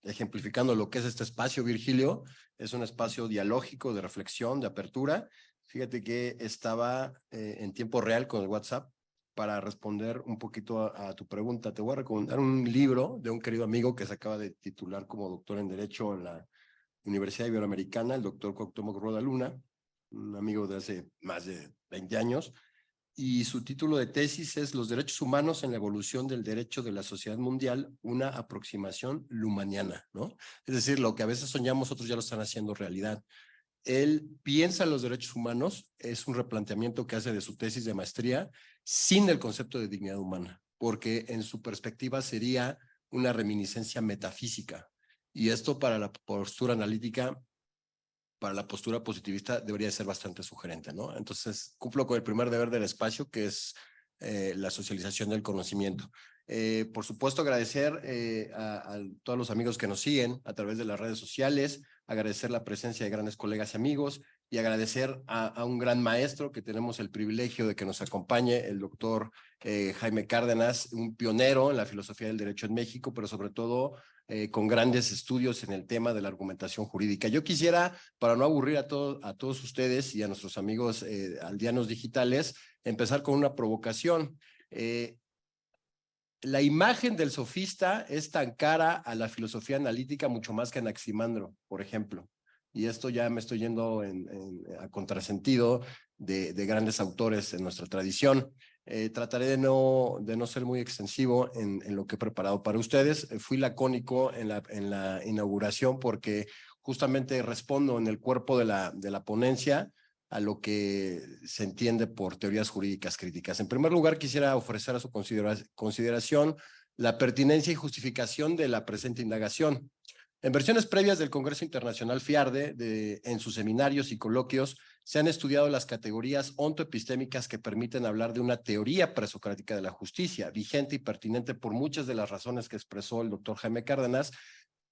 Speaker 3: ejemplificando lo que es este espacio, Virgilio. Es un espacio dialógico, de reflexión, de apertura. Fíjate que estaba en tiempo real con el WhatsApp para responder un poquito a tu pregunta. Te voy a recomendar un libro de un querido amigo que se acaba de titular como doctor en Derecho en la Universidad Iberoamericana, el doctor Cuauhtémoc Roda Luna, un amigo de hace más de 20 años. y su título de tesis es Los derechos humanos en la evolución del derecho de la sociedad mundial, una aproximación lumaniana, ¿no? Es decir, lo que a veces soñamos, otros ya lo están haciendo realidad. Él piensa en los derechos humanos, es un replanteamiento que hace de su tesis de maestría sin el concepto de dignidad humana, porque en su perspectiva sería una reminiscencia metafísica. Y esto para la postura analítica, para la postura positivista, debería ser bastante sugerente, ¿no? Entonces, cumplo con el primer deber del espacio, que es la socialización del conocimiento. Por supuesto, agradecer a todos los amigos que nos siguen a través de las redes sociales, agradecer la presencia de grandes colegas y amigos y agradecer a un gran maestro que tenemos el privilegio de que nos acompañe, el doctor Jaime Cárdenas, un pionero en la filosofía del derecho en México, pero sobre todo con grandes estudios en el tema de la argumentación jurídica. Yo quisiera, para no aburrir a todos ustedes y a nuestros amigos aldeanos digitales, empezar con una provocación. La imagen del sofista es tan cara a la filosofía analítica mucho más que a Anaximandro, por ejemplo. Y esto ya me estoy yendo a contrasentido de grandes autores en nuestra tradición. Trataré de no ser muy extensivo en lo que he preparado para ustedes. Fui lacónico en la inauguración porque justamente respondo en el cuerpo de la ponencia a lo que se entiende por teorías jurídicas críticas. En primer lugar, quisiera ofrecer a su consideración la pertinencia y justificación de la presente indagación. En versiones previas del Congreso Internacional FIARDE, en sus seminarios y coloquios, se han estudiado las categorías ontoepistémicas que permiten hablar de una teoría presocrática de la justicia, vigente y pertinente por muchas de las razones que expresó el doctor Jaime Cárdenas,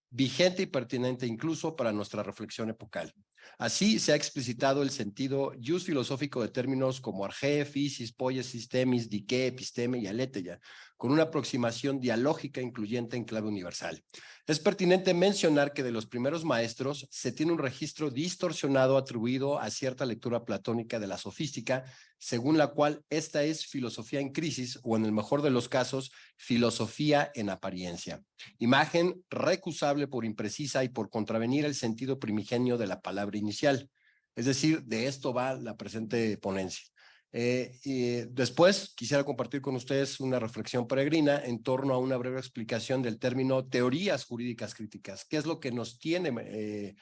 Speaker 3: vigente y pertinente incluso para nuestra reflexión epocal. Así se ha explicitado el sentido jus filosófico de términos como arge, physis, poiesis, temis, dique, episteme y aletheia, con una aproximación dialógica incluyente en clave universal. Es pertinente mencionar que de los primeros maestros se tiene un registro distorsionado atribuido a cierta lectura platónica de la sofística, según la cual esta es filosofía en crisis o, en el mejor de los casos, filosofía en apariencia. Imagen recusable por imprecisa y por contravenir el sentido primigenio de la palabra inicial. Es decir, de esto va la presente ponencia. Y después quisiera compartir con ustedes una reflexión peregrina en torno a una breve explicación del término teorías jurídicas críticas. ¿Qué es lo que nos tiene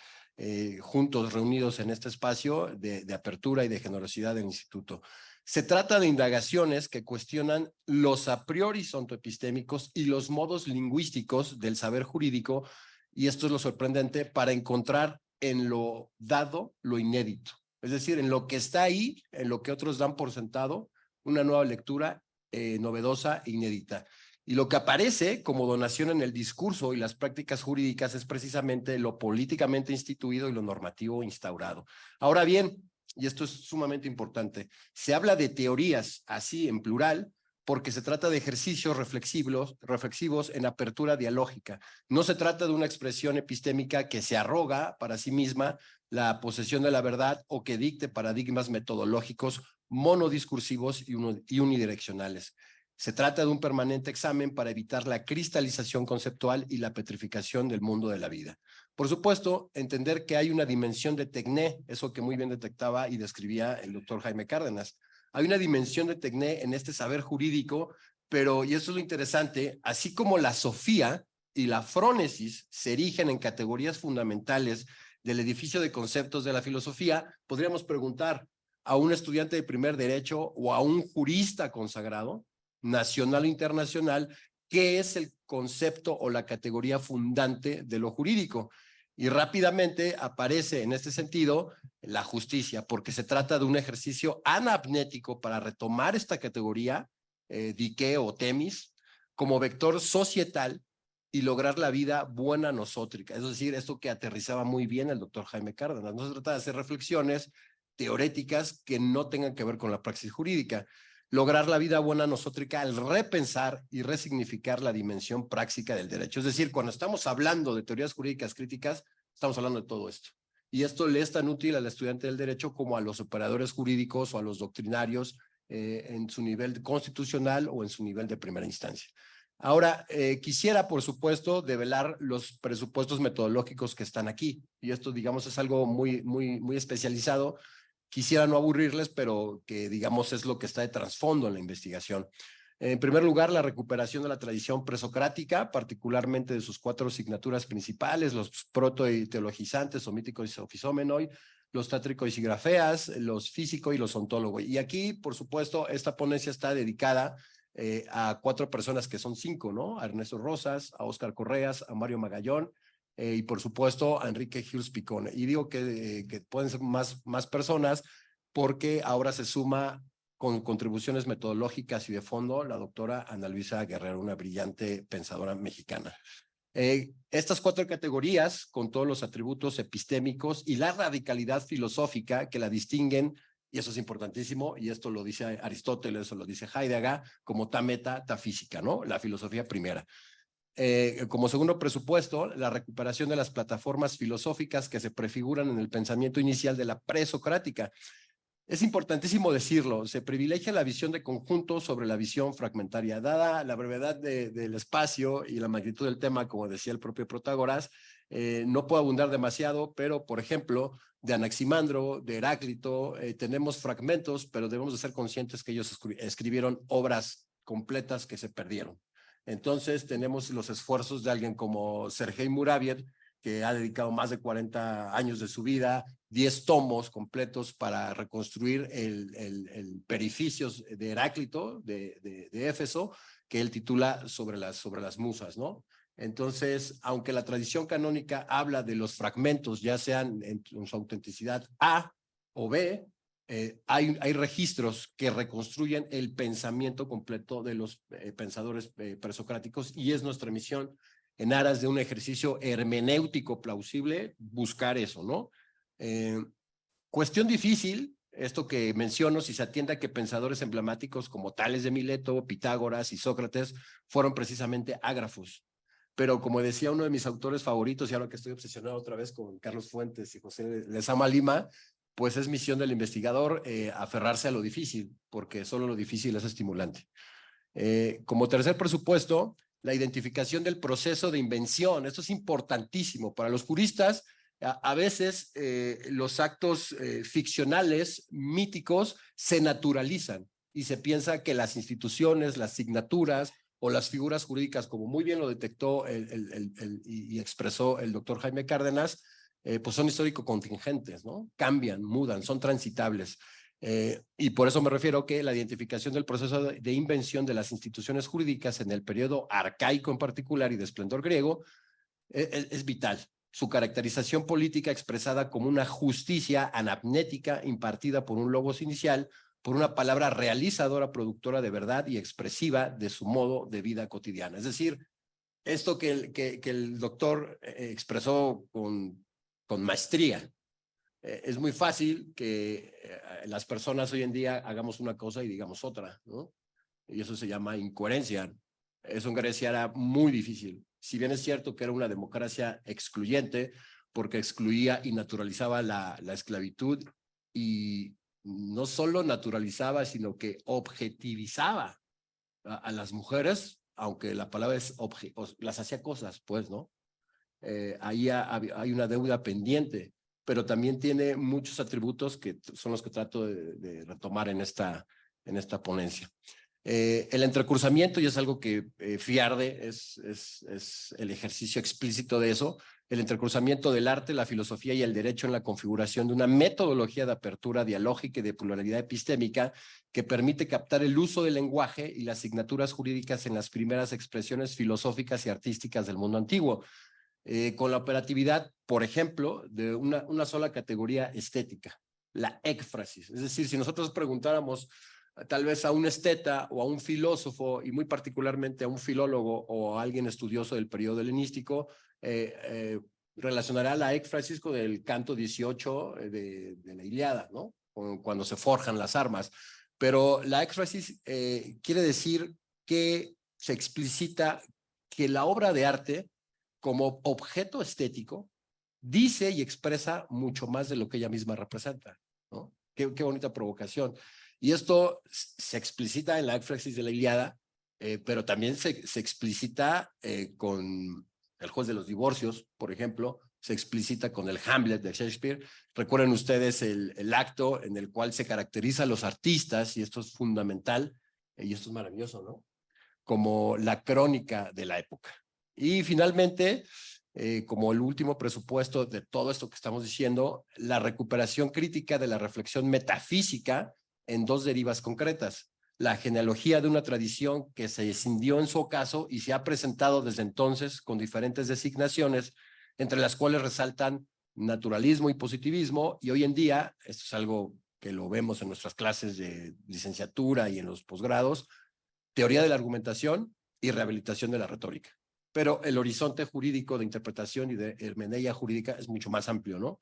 Speaker 3: juntos, reunidos en este espacio de apertura y de generosidad del instituto? Se trata de indagaciones que cuestionan los a priori ontoepistémicos y los modos lingüísticos del saber jurídico, y esto es lo sorprendente, para encontrar en lo dado lo inédito. Es decir, en lo que está ahí, en lo que otros dan por sentado, una nueva lectura novedosa e inédita. Y lo que aparece como donación en el discurso y las prácticas jurídicas es precisamente lo políticamente instituido y lo normativo instaurado. Ahora bien, y esto es sumamente importante, se habla de teorías así en plural porque se trata de ejercicios reflexivos en apertura dialógica. No se trata de una expresión epistémica que se arroga para sí misma la posesión de la verdad o que dicte paradigmas metodológicos monodiscursivos y unidireccionales. Se trata de un permanente examen para evitar la cristalización conceptual y la petrificación del mundo de la vida. Por supuesto, entender que hay una dimensión de tecné, eso que muy bien detectaba y describía el doctor Jaime Cárdenas. Hay una dimensión de tecné en este saber jurídico, pero, y esto es lo interesante, así como la sofía y la frónesis se erigen en categorías fundamentales del edificio de conceptos de la filosofía, podríamos preguntar a un estudiante de primer derecho o a un jurista consagrado, nacional o internacional, ¿qué es el concepto o la categoría fundante de lo jurídico? Y rápidamente aparece en este sentido la justicia, porque se trata de un ejercicio anapnético para retomar esta categoría, dique o temis, como vector societal y lograr la vida buena nosótrica. Es decir, esto que aterrizaba muy bien el doctor Jaime Cárdenas. No se trata de hacer reflexiones teoréticas que no tengan que ver con la praxis jurídica. Lograr la vida buena nosótrica al repensar y resignificar la dimensión práctica del derecho. Es decir, cuando estamos hablando de teorías jurídicas críticas, estamos hablando de todo esto. Y esto le es tan útil al estudiante del derecho como a los operadores jurídicos o a los doctrinarios en su nivel constitucional o en su nivel de primera instancia. Ahora, quisiera, por supuesto, develar los presupuestos metodológicos que están aquí. Y esto, digamos, es algo muy especializado, quisiera no aburrirles, pero que digamos es lo que está de trasfondo en la investigación. En primer lugar, la recuperación de la tradición presocrática, particularmente de sus 4 asignaturas principales, los prototeologizantes, omíticos y sofisómenoi, los tátricos y grafeas, los físicos y los ontólogos. Y aquí, por supuesto, esta ponencia está dedicada a 4 personas que son 5, ¿no? A Ernesto Rosas, a Óscar Correas, a Mario Magallón y, por supuesto, a Enrique Gils Picone. Y digo que pueden ser más personas porque ahora se suma con contribuciones metodológicas y de fondo la doctora Ana Luisa Guerrero, una brillante pensadora mexicana. Estas 4 categorías, con todos los atributos epistémicos y la radicalidad filosófica que la distinguen, y eso es importantísimo, y esto lo dice Aristóteles, o lo dice Heidegger, como ta meta, ta física, ¿no? La filosofía primera. Como segundo presupuesto, la recuperación de las plataformas filosóficas que se prefiguran en el pensamiento inicial de la presocrática. Es importantísimo decirlo, se privilegia la visión de conjunto sobre la visión fragmentaria. Dada la brevedad del espacio y la magnitud del tema, como decía el propio Protágoras, no puedo abundar demasiado, pero, por ejemplo, de Anaximandro, de Heráclito, tenemos fragmentos, pero debemos de ser conscientes que ellos escribieron obras completas que se perdieron. Entonces, tenemos los esfuerzos de alguien como Sergei Muraviev, que ha dedicado más de 40 años de su vida, 10 tomos completos para reconstruir el perificios de Heráclito, de Éfeso, que él titula sobre las musas, ¿no? Entonces, aunque la tradición canónica habla de los fragmentos, ya sean en su autenticidad A o B, hay registros que reconstruyen el pensamiento completo de los pensadores presocráticos, y es nuestra misión, en aras de un ejercicio hermenéutico plausible, buscar eso, ¿no? Cuestión difícil, esto que menciono, si se atiende a que pensadores emblemáticos como Tales de Mileto, Pitágoras y Sócrates fueron precisamente ágrafos. Pero como decía uno de mis autores favoritos, y ahora que estoy obsesionado otra vez con Carlos Fuentes y José Lezama Lima, pues es misión del investigador aferrarse a lo difícil, porque solo lo difícil es estimulante. Como tercer presupuesto, la identificación del proceso de invención. Esto es importantísimo para los juristas. A veces los actos ficcionales, míticos, se naturalizan y se piensa que las instituciones, las asignaturas o las figuras jurídicas, como muy bien lo detectó y expresó el doctor Jaime Cárdenas, pues son histórico-contingentes, ¿no? Cambian, mudan, son transitables. Y por eso me refiero que la identificación del proceso de invención de las instituciones jurídicas en el periodo arcaico en particular y de esplendor griego es vital. Su caracterización política expresada como una justicia anamnética impartida por un logos inicial, por una palabra realizadora, productora de verdad y expresiva de su modo de vida cotidiana. Es decir, esto que el doctor expresó con maestría. Es muy fácil que las personas hoy en día hagamos una cosa y digamos otra, ¿no? Y eso se llama incoherencia. Eso en Grecia era muy difícil. Si bien es cierto que era una democracia excluyente, porque excluía y naturalizaba la esclavitud, y no solo naturalizaba, sino que objetivizaba a las mujeres, aunque la palabra es las hacía cosas, pues, ¿no? Ahí hay una deuda pendiente, pero también tiene muchos atributos que son los que trato de retomar en esta ponencia. El entrecursamiento, y es algo que Fiarde es el ejercicio explícito de eso, el entrecursamiento del arte, la filosofía y el derecho en la configuración de una metodología de apertura dialógica y de pluralidad epistémica que permite captar el uso del lenguaje y las asignaturas jurídicas en las primeras expresiones filosóficas y artísticas del mundo antiguo. Con la operatividad, por ejemplo, de una sola categoría estética, la éfrasis. Es decir, si nosotros preguntáramos tal vez a un esteta o a un filósofo, y muy particularmente a un filólogo o a alguien estudioso del periodo helenístico, relacionará la éfrasis con el canto 18 de la Ilíada, ¿no? Cuando se forjan las armas. Pero la éfrasis quiere decir que se explicita que la obra de arte, como objeto estético, dice y expresa mucho más de lo que ella misma representa, ¿no? Qué bonita provocación. Y esto se explicita en la éfrasis de la Ilíada, pero también se explicita con el juez de los divorcios, por ejemplo, se explicita con el Hamlet de Shakespeare. Recuerden ustedes el acto en el cual se caracteriza a los artistas, y esto es fundamental, y esto es maravilloso, ¿no? Como la crónica de la época. Y finalmente, como el último presupuesto de todo esto que estamos diciendo, la recuperación crítica de la reflexión metafísica en dos derivas concretas. La genealogía de una tradición que se escindió en su ocaso y se ha presentado desde entonces con diferentes designaciones, entre las cuales resaltan naturalismo y positivismo, y hoy en día, esto es algo que lo vemos en nuestras clases de licenciatura y en los posgrados, teoría de la argumentación y rehabilitación de la retórica. Pero el horizonte jurídico de interpretación y de hermeneia jurídica es mucho más amplio, ¿no?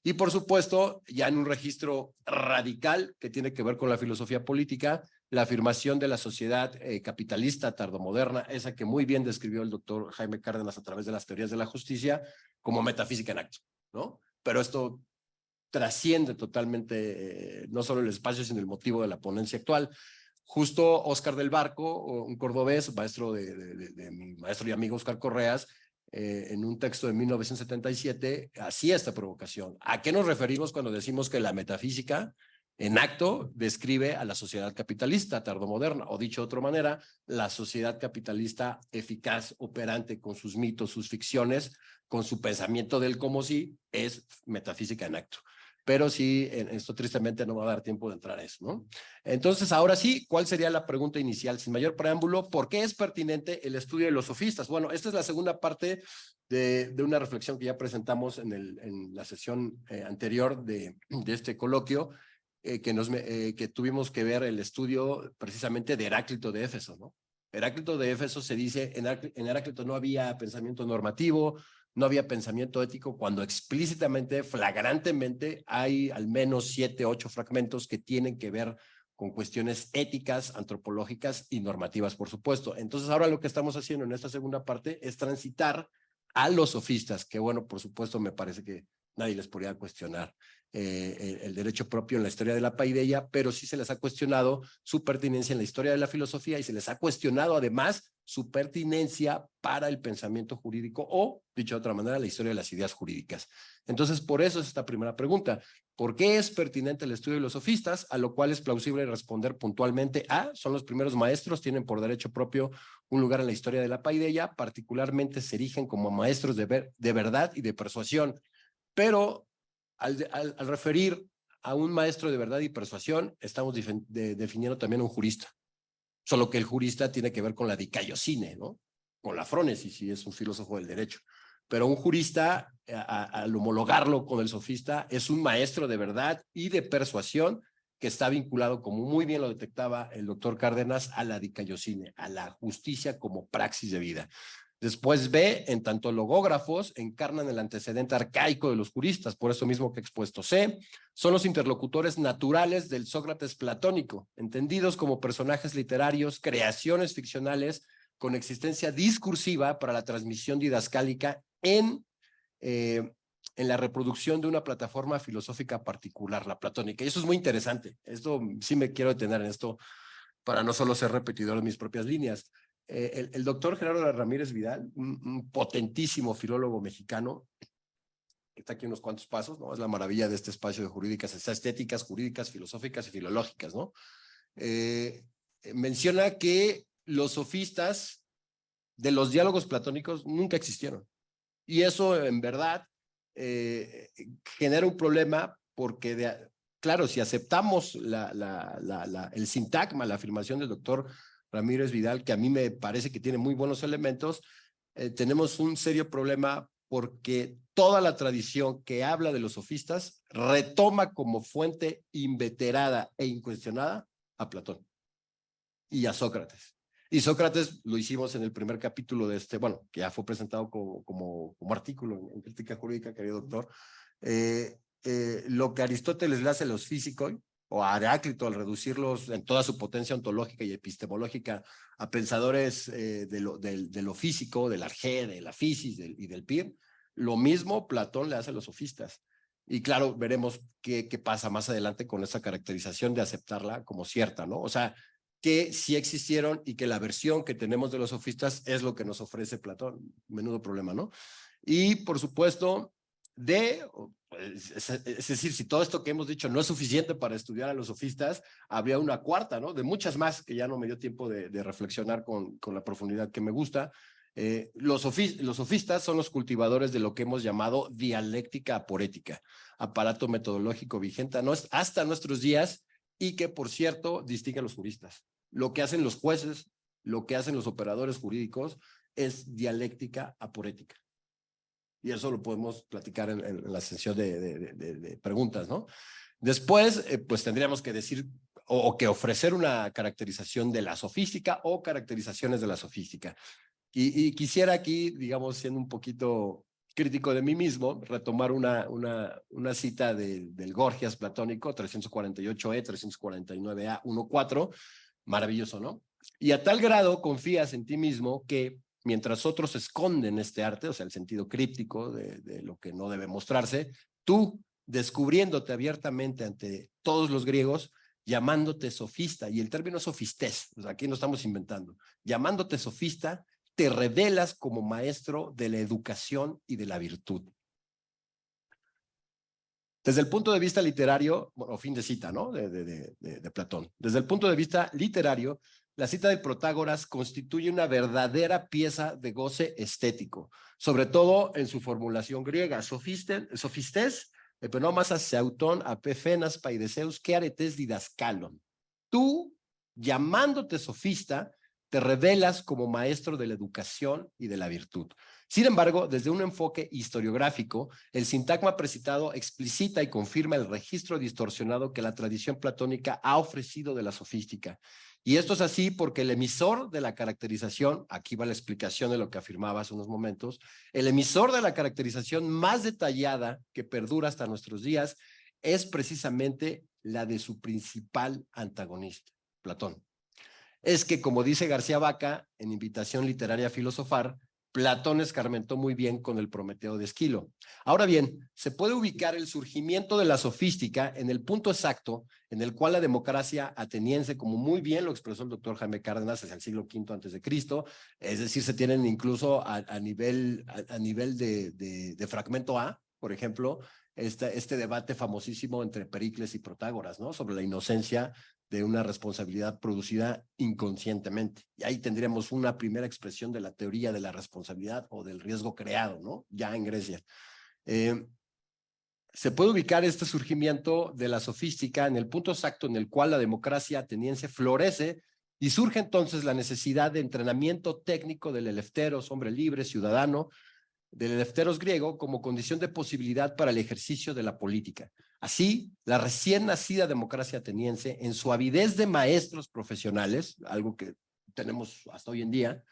Speaker 3: Y por supuesto, ya en un registro radical que tiene que ver con la filosofía política, la afirmación de la sociedad capitalista tardomoderna, esa que muy bien describió el doctor Jaime Cárdenas a través de las teorías de la justicia, como metafísica en acto, ¿no? Pero esto trasciende totalmente no solo el espacio, sino el motivo de la ponencia actual. Justo Óscar del Barco, un cordobés, maestro de mi maestro y amigo Óscar Correas, en un texto de 1977, hacía esta provocación. ¿A qué nos referimos cuando decimos que la metafísica en acto describe a la sociedad capitalista tardomoderna? O dicho de otra manera, la sociedad capitalista eficaz, operante, con sus mitos, sus ficciones, con su pensamiento del como si, es metafísica en acto. Pero sí, esto tristemente no va a dar tiempo de entrar a eso, ¿no? Entonces, ahora sí, ¿cuál sería la pregunta inicial? Sin mayor preámbulo, ¿por qué es pertinente el estudio de los sofistas? Bueno, esta es la segunda parte de una reflexión que ya presentamos en la sesión anterior de este coloquio, que tuvimos que ver el estudio precisamente de Heráclito de Éfeso, ¿no? Heráclito de Éfeso se dice, en Heráclito no había pensamiento normativo, no había pensamiento ético, cuando explícitamente, flagrantemente, hay al menos 7, 8 fragmentos que tienen que ver con cuestiones éticas, antropológicas y normativas, por supuesto. Entonces, ahora lo que estamos haciendo en esta segunda parte es transitar a los sofistas, que bueno, por supuesto, me parece que nadie les podría cuestionar el derecho propio en la historia de la paideia, pero sí se les ha cuestionado su pertinencia en la historia de la filosofía y se les ha cuestionado además su pertinencia para el pensamiento jurídico o, dicho de otra manera, la historia de las ideas jurídicas. Entonces, por eso es esta primera pregunta. ¿Por qué es pertinente el estudio de los sofistas? A lo cual es plausible responder puntualmente a, son los primeros maestros, tienen por derecho propio un lugar en la historia de la paideia, particularmente se erigen como maestros de verdad y de persuasión. Pero al referir a un maestro de verdad y persuasión, estamos definiendo también a un jurista. Solo que el jurista tiene que ver con la dikaiosine, ¿no? Con la frónesis, si es un filósofo del derecho. Pero un jurista, al homologarlo con el sofista, es un maestro de verdad y de persuasión que está vinculado, como muy bien lo detectaba el doctor Cárdenas, a la dikaiosine, a la justicia como praxis de vida. Después B, en tanto logógrafos, encarnan el antecedente arcaico de los juristas, por eso mismo que he expuesto. C, son los interlocutores naturales del Sócrates platónico, entendidos como personajes literarios, creaciones ficcionales con existencia discursiva para la transmisión didascálica en la reproducción de una plataforma filosófica particular, la platónica. Y eso es muy interesante. Esto sí me quiero detener en esto para no solo ser repetidor de mis propias líneas. El doctor Gerardo Ramírez Vidal, un potentísimo filólogo mexicano, que está aquí unos cuantos pasos, ¿no? Es la maravilla de este espacio de jurídicas, estéticas, jurídicas, filosóficas y filológicas, ¿no? Menciona que los sofistas de los diálogos platónicos nunca existieron. Y eso, en verdad, genera un problema porque, claro, si aceptamos el sintagma, la afirmación del doctor Ramírez Vidal, que a mí me parece que tiene muy buenos elementos, tenemos un serio problema porque toda la tradición que habla de los sofistas retoma como fuente inveterada e incuestionada a Platón y a Sócrates. Y Sócrates lo hicimos en el primer capítulo de este, bueno, que ya fue presentado como artículo en Crítica Jurídica, querido doctor. Lo que Aristóteles le hace a los físicos, o a Heráclito al reducirlos en toda su potencia ontológica y epistemológica a pensadores de lo físico, del arjé, de la fisis y del pir, lo mismo Platón le hace a los sofistas. Y claro, veremos qué pasa más adelante con esa caracterización de aceptarla como cierta, ¿no? O sea, que sí existieron y que la versión que tenemos de los sofistas es lo que nos ofrece Platón. Menudo problema, ¿no? Y por supuesto, es decir, si todo esto que hemos dicho no es suficiente para estudiar a los sofistas, habría una cuarta, ¿no? De muchas más que ya no me dio tiempo de reflexionar con la profundidad que me gusta. Los sofistas son los cultivadores de lo que hemos llamado dialéctica aporética, aparato metodológico vigente hasta nuestros días y que, por cierto, distingue a los juristas. Lo que hacen los jueces, lo que hacen los operadores jurídicos es dialéctica aporética. Y eso lo podemos platicar en la sesión de preguntas, ¿no? Después, pues tendríamos que decir o que ofrecer una caracterización de la sofística o caracterizaciones de la sofística. Y quisiera aquí, digamos, siendo un poquito crítico de mí mismo, retomar una cita del Gorgias platónico, 348e, 349a, 1.4, maravilloso, ¿no? Y a tal grado confías en ti mismo que mientras otros esconden este arte, o sea, el sentido críptico de lo que no debe mostrarse, tú, descubriéndote abiertamente ante todos los griegos, llamándote sofista, y el término sofistés, o sea, aquí no estamos inventando, llamándote sofista, te revelas como maestro de la educación y de la virtud. Desde el punto de vista literario, bueno, fin de cita, ¿no? De Platón. Desde el punto de vista literario, la cita de Protágoras constituye una verdadera pieza de goce estético, sobre todo en su formulación griega. Sofistés, epenomas aseautón, apefenas, paideseus, que aretes didascalon. Tú, llamándote sofista, te revelas como maestro de la educación y de la virtud. Sin embargo, desde un enfoque historiográfico, el sintagma precitado explicita y confirma el registro distorsionado que la tradición platónica ha ofrecido de la sofística. Y esto es así porque el emisor de la caracterización, aquí va la explicación de lo que afirmaba hace unos momentos, el emisor de la caracterización más detallada que perdura hasta nuestros días es precisamente la de su principal antagonista, Platón. Es que, como dice García Vaca en Invitación Literaria a Filosofar, Platón escarmentó muy bien con el Prometeo de Esquilo. Ahora bien, se puede ubicar el surgimiento de la sofística en el punto exacto en el cual la democracia ateniense, como muy bien lo expresó el doctor Jaime Cárdenas hacia el siglo V antes de Cristo, es decir, se tienen incluso a nivel de fragmento A, por ejemplo, este debate famosísimo entre Pericles y Protágoras, ¿no? Sobre la inocencia de una responsabilidad producida inconscientemente. Y ahí tendríamos una primera expresión de la teoría de la responsabilidad o del riesgo creado, ¿no? Ya en Grecia. Se puede ubicar este surgimiento de la sofística en el punto exacto en el cual la democracia ateniense florece y surge entonces la necesidad de entrenamiento técnico del elefteros, hombre libre, ciudadano, del elefteros griego como condición de posibilidad para el ejercicio de la política. Así, la recién nacida democracia ateniense, en su avidez de maestros profesionales, algo que tenemos hasta hoy en día,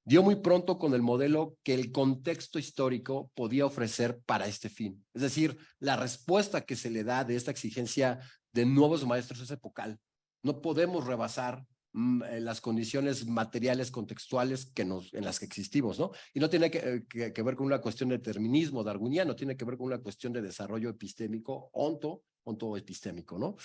Speaker 3: dio muy pronto con el modelo que el contexto histórico podía ofrecer para este fin. Es decir, la respuesta que se le da de esta exigencia de nuevos maestros es epocal. No podemos rebasar las condiciones materiales contextuales en las que existimos, ¿no? Y no tiene que ver con una cuestión de determinismo darwiniano, tiene que ver con una cuestión de desarrollo epistémico, ontoepistémico, ¿no?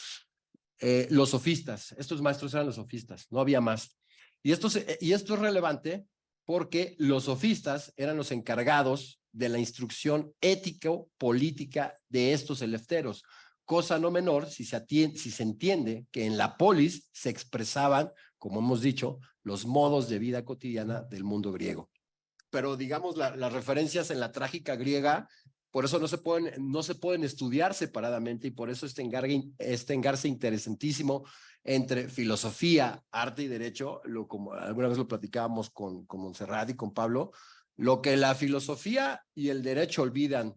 Speaker 3: Los sofistas, estos maestros eran los sofistas, no había más. Y esto es relevante porque los sofistas eran los encargados de la instrucción ético-política de estos elefteros, cosa no menor si se entiende que en la polis se expresaban, como hemos dicho, los modos de vida cotidiana del mundo griego. Pero digamos, las referencias en la trágica griega, por eso no se pueden estudiar separadamente y por eso este engarce interesantísimo entre filosofía, arte y derecho, como alguna vez lo platicábamos con Montserrat y con Pablo, lo que la filosofía y el derecho olvidan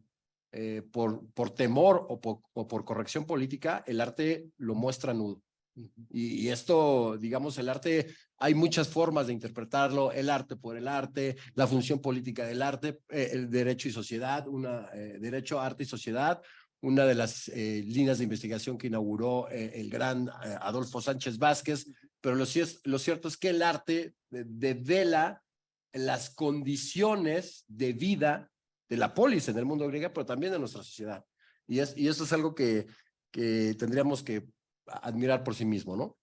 Speaker 3: por temor o por corrección política, el arte lo muestra nudo. Y esto, digamos, el arte, hay muchas formas de interpretarlo, el arte por el arte, la función política del arte, el derecho y sociedad, derecho, arte y sociedad, una de las líneas de investigación que inauguró el gran Adolfo Sánchez Vázquez, pero lo cierto es que el arte devela las condiciones de vida de la polis en el mundo griego, pero también de nuestra sociedad. Y eso es algo que tendríamos que admirar por sí mismo, ¿no?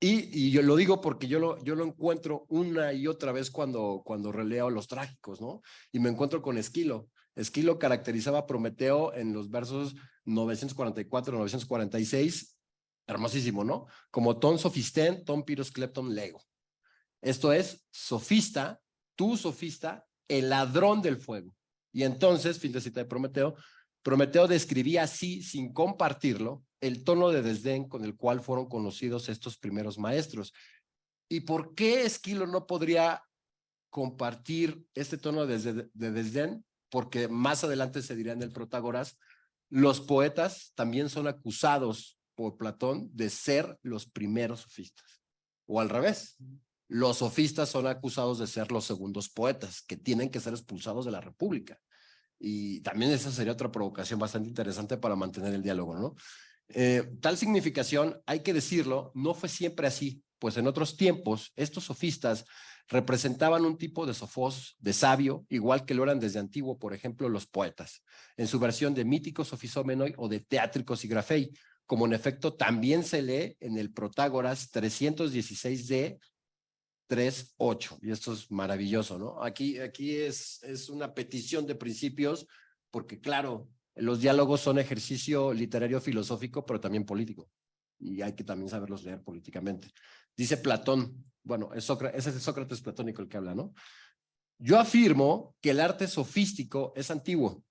Speaker 3: Y yo lo digo porque yo lo encuentro una y otra vez cuando releo los trágicos, ¿no? Y me encuentro con Esquilo. Esquilo caracterizaba a Prometeo en los versos 944-946, hermosísimo, ¿no? Como ton sofistén, ton piros clepton lego. Esto es, sofista, tú sofista, el ladrón del fuego. Y entonces, fin de cita de Prometeo, Prometeo describía así, sin compartirlo, el tono de desdén con el cual fueron conocidos estos primeros maestros. ¿Y por qué Esquilo no podría compartir este tono de desdén? Porque más adelante se dirá en el Protágoras, los poetas también son acusados por Platón de ser los primeros sofistas. O al revés, los sofistas son acusados de ser los segundos poetas, que tienen que ser expulsados de la República. Y también esa sería otra provocación bastante interesante para mantener el diálogo, ¿no? Tal significación, hay que decirlo, no fue siempre así, pues en otros tiempos estos sofistas representaban un tipo de sofós, de sabio, igual que lo eran desde antiguo, por ejemplo, los poetas, en su versión de mítico sofisómenoi o de teátricos y grafei, como en efecto también se lee en el Protágoras 316d 3.8, y esto es maravilloso, ¿no? Aquí es una petición de principios, porque claro, los diálogos son ejercicio literario filosófico, pero también político, y hay que también saberlos leer políticamente. Dice Platón, bueno, ese es el Sócrates platónico el que habla, ¿no? Yo afirmo que el arte sofístico es antiguo,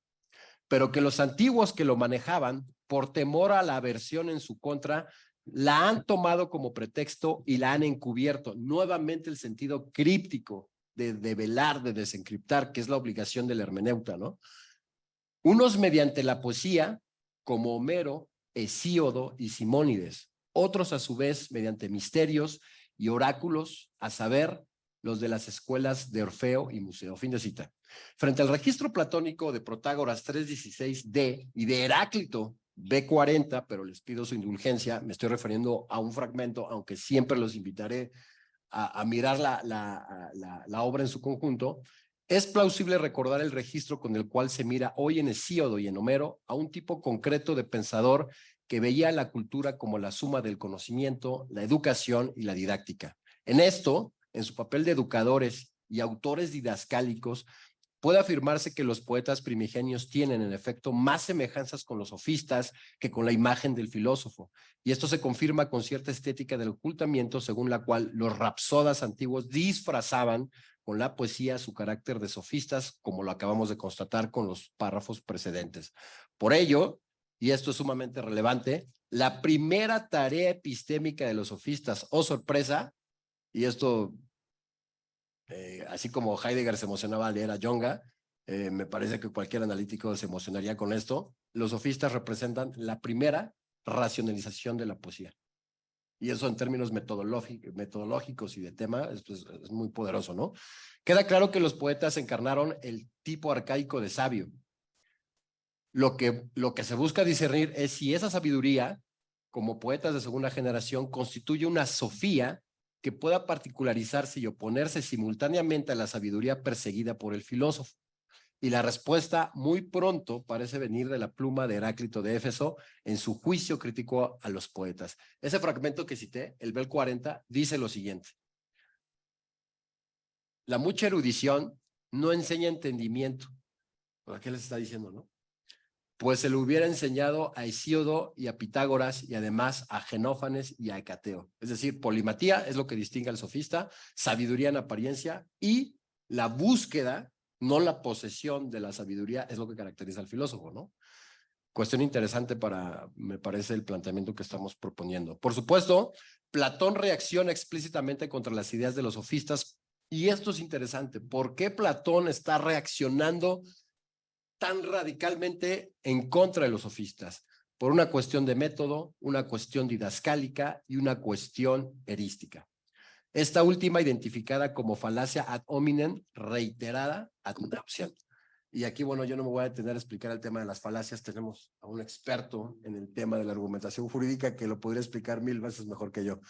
Speaker 3: pero que los antiguos que lo manejaban, por temor a la aversión en su contra, la han tomado como pretexto y la han encubierto. Nuevamente el sentido críptico de develar, de desencriptar, que es la obligación del hermeneuta, ¿no? Unos mediante la poesía, como Homero, Hesíodo y Simónides. Otros a su vez mediante misterios y oráculos, a saber, los de las escuelas de Orfeo y Museo. Fin de cita. Frente al registro platónico de Protágoras 3.16d y de Heráclito B40, pero les pido su indulgencia, me estoy refiriendo a un fragmento, aunque siempre los invitaré a mirar la obra en su conjunto, es plausible recordar el registro con el cual se mira hoy en Hesíodo y en Homero a un tipo concreto de pensador que veía la cultura como la suma del conocimiento, la educación y la didáctica. En esto, en su papel de educadores y autores didascálicos, puede afirmarse que los poetas primigenios tienen, en efecto, más semejanzas con los sofistas que con la imagen del filósofo. Y esto se confirma con cierta estética del ocultamiento, según la cual los rapsodas antiguos disfrazaban con la poesía su carácter de sofistas, como lo acabamos de constatar con los párrafos precedentes. Por ello, y esto es sumamente relevante, la primera tarea epistémica de los sofistas, oh sorpresa, y esto... así como Heidegger se emocionaba al leer a Jonga, me parece que cualquier analítico se emocionaría con esto. Los sofistas representan la primera racionalización de la poesía. Y eso en términos metodológicos y de tema es muy poderoso, ¿no? Queda claro que los poetas encarnaron el tipo arcaico de sabio. Lo que se busca discernir es si esa sabiduría, como poetas de segunda generación, constituye una sofía que pueda particularizarse y oponerse simultáneamente a la sabiduría perseguida por el filósofo. Y la respuesta muy pronto parece venir de la pluma de Heráclito de Éfeso en su juicio crítico a los poetas. Ese fragmento que cité, el Bel 40, dice lo siguiente. La mucha erudición no enseña entendimiento. ¿Por qué les está diciendo, no? Pues se lo hubiera enseñado a Hesíodo y a Pitágoras y además a Genófanes y a Hecateo. Es decir, polimatía es lo que distingue al sofista, sabiduría en apariencia y la búsqueda, no la posesión de la sabiduría, es lo que caracteriza al filósofo, ¿no? Cuestión interesante me parece, el planteamiento que estamos proponiendo. Por supuesto, Platón reacciona explícitamente contra las ideas de los sofistas y esto es interesante. ¿Por qué Platón está reaccionando tan radicalmente en contra de los sofistas? Por una cuestión de método, una cuestión didascálica y una cuestión erística. Esta última identificada como falacia ad hominem, reiterada ad nauseam. Y aquí, bueno, yo no me voy a detener a explicar el tema de las falacias. Tenemos a un experto en el tema de la argumentación jurídica que lo podría explicar 1000 veces mejor que yo.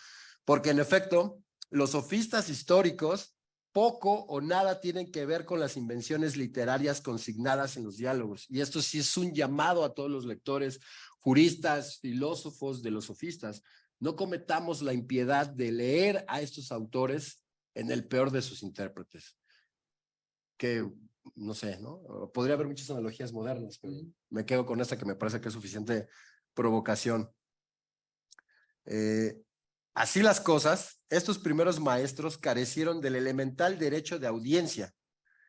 Speaker 3: Porque en efecto, los sofistas históricos poco o nada tienen que ver con las invenciones literarias consignadas en los diálogos. Y esto sí es un llamado a todos los lectores, juristas, filósofos de los sofistas. No cometamos la impiedad de leer a estos autores en el peor de sus intérpretes. Que no sé, ¿no? Podría haber muchas analogías modernas, pero me quedo con esta que me parece que es suficiente provocación. Así las cosas, estos primeros maestros carecieron del elemental derecho de audiencia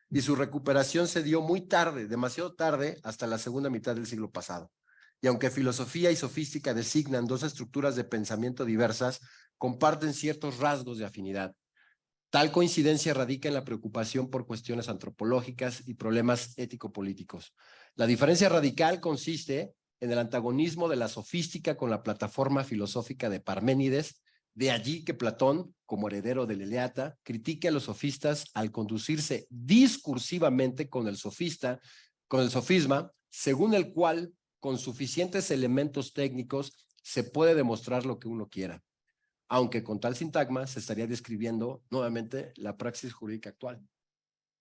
Speaker 3: y su recuperación se dio muy tarde, demasiado tarde, hasta la segunda mitad del siglo pasado. Y aunque filosofía y sofística designan dos estructuras de pensamiento diversas, comparten ciertos rasgos de afinidad. Tal coincidencia radica en la preocupación por cuestiones antropológicas y problemas ético-políticos. La diferencia radical consiste en el antagonismo de la sofística con la plataforma filosófica de Parménides. De allí que Platón, como heredero del Eleata, critique a los sofistas al conducirse discursivamente con el sofisma, según el cual, con suficientes elementos técnicos, se puede demostrar lo que uno quiera. Aunque con tal sintagma se estaría describiendo nuevamente la praxis jurídica actual.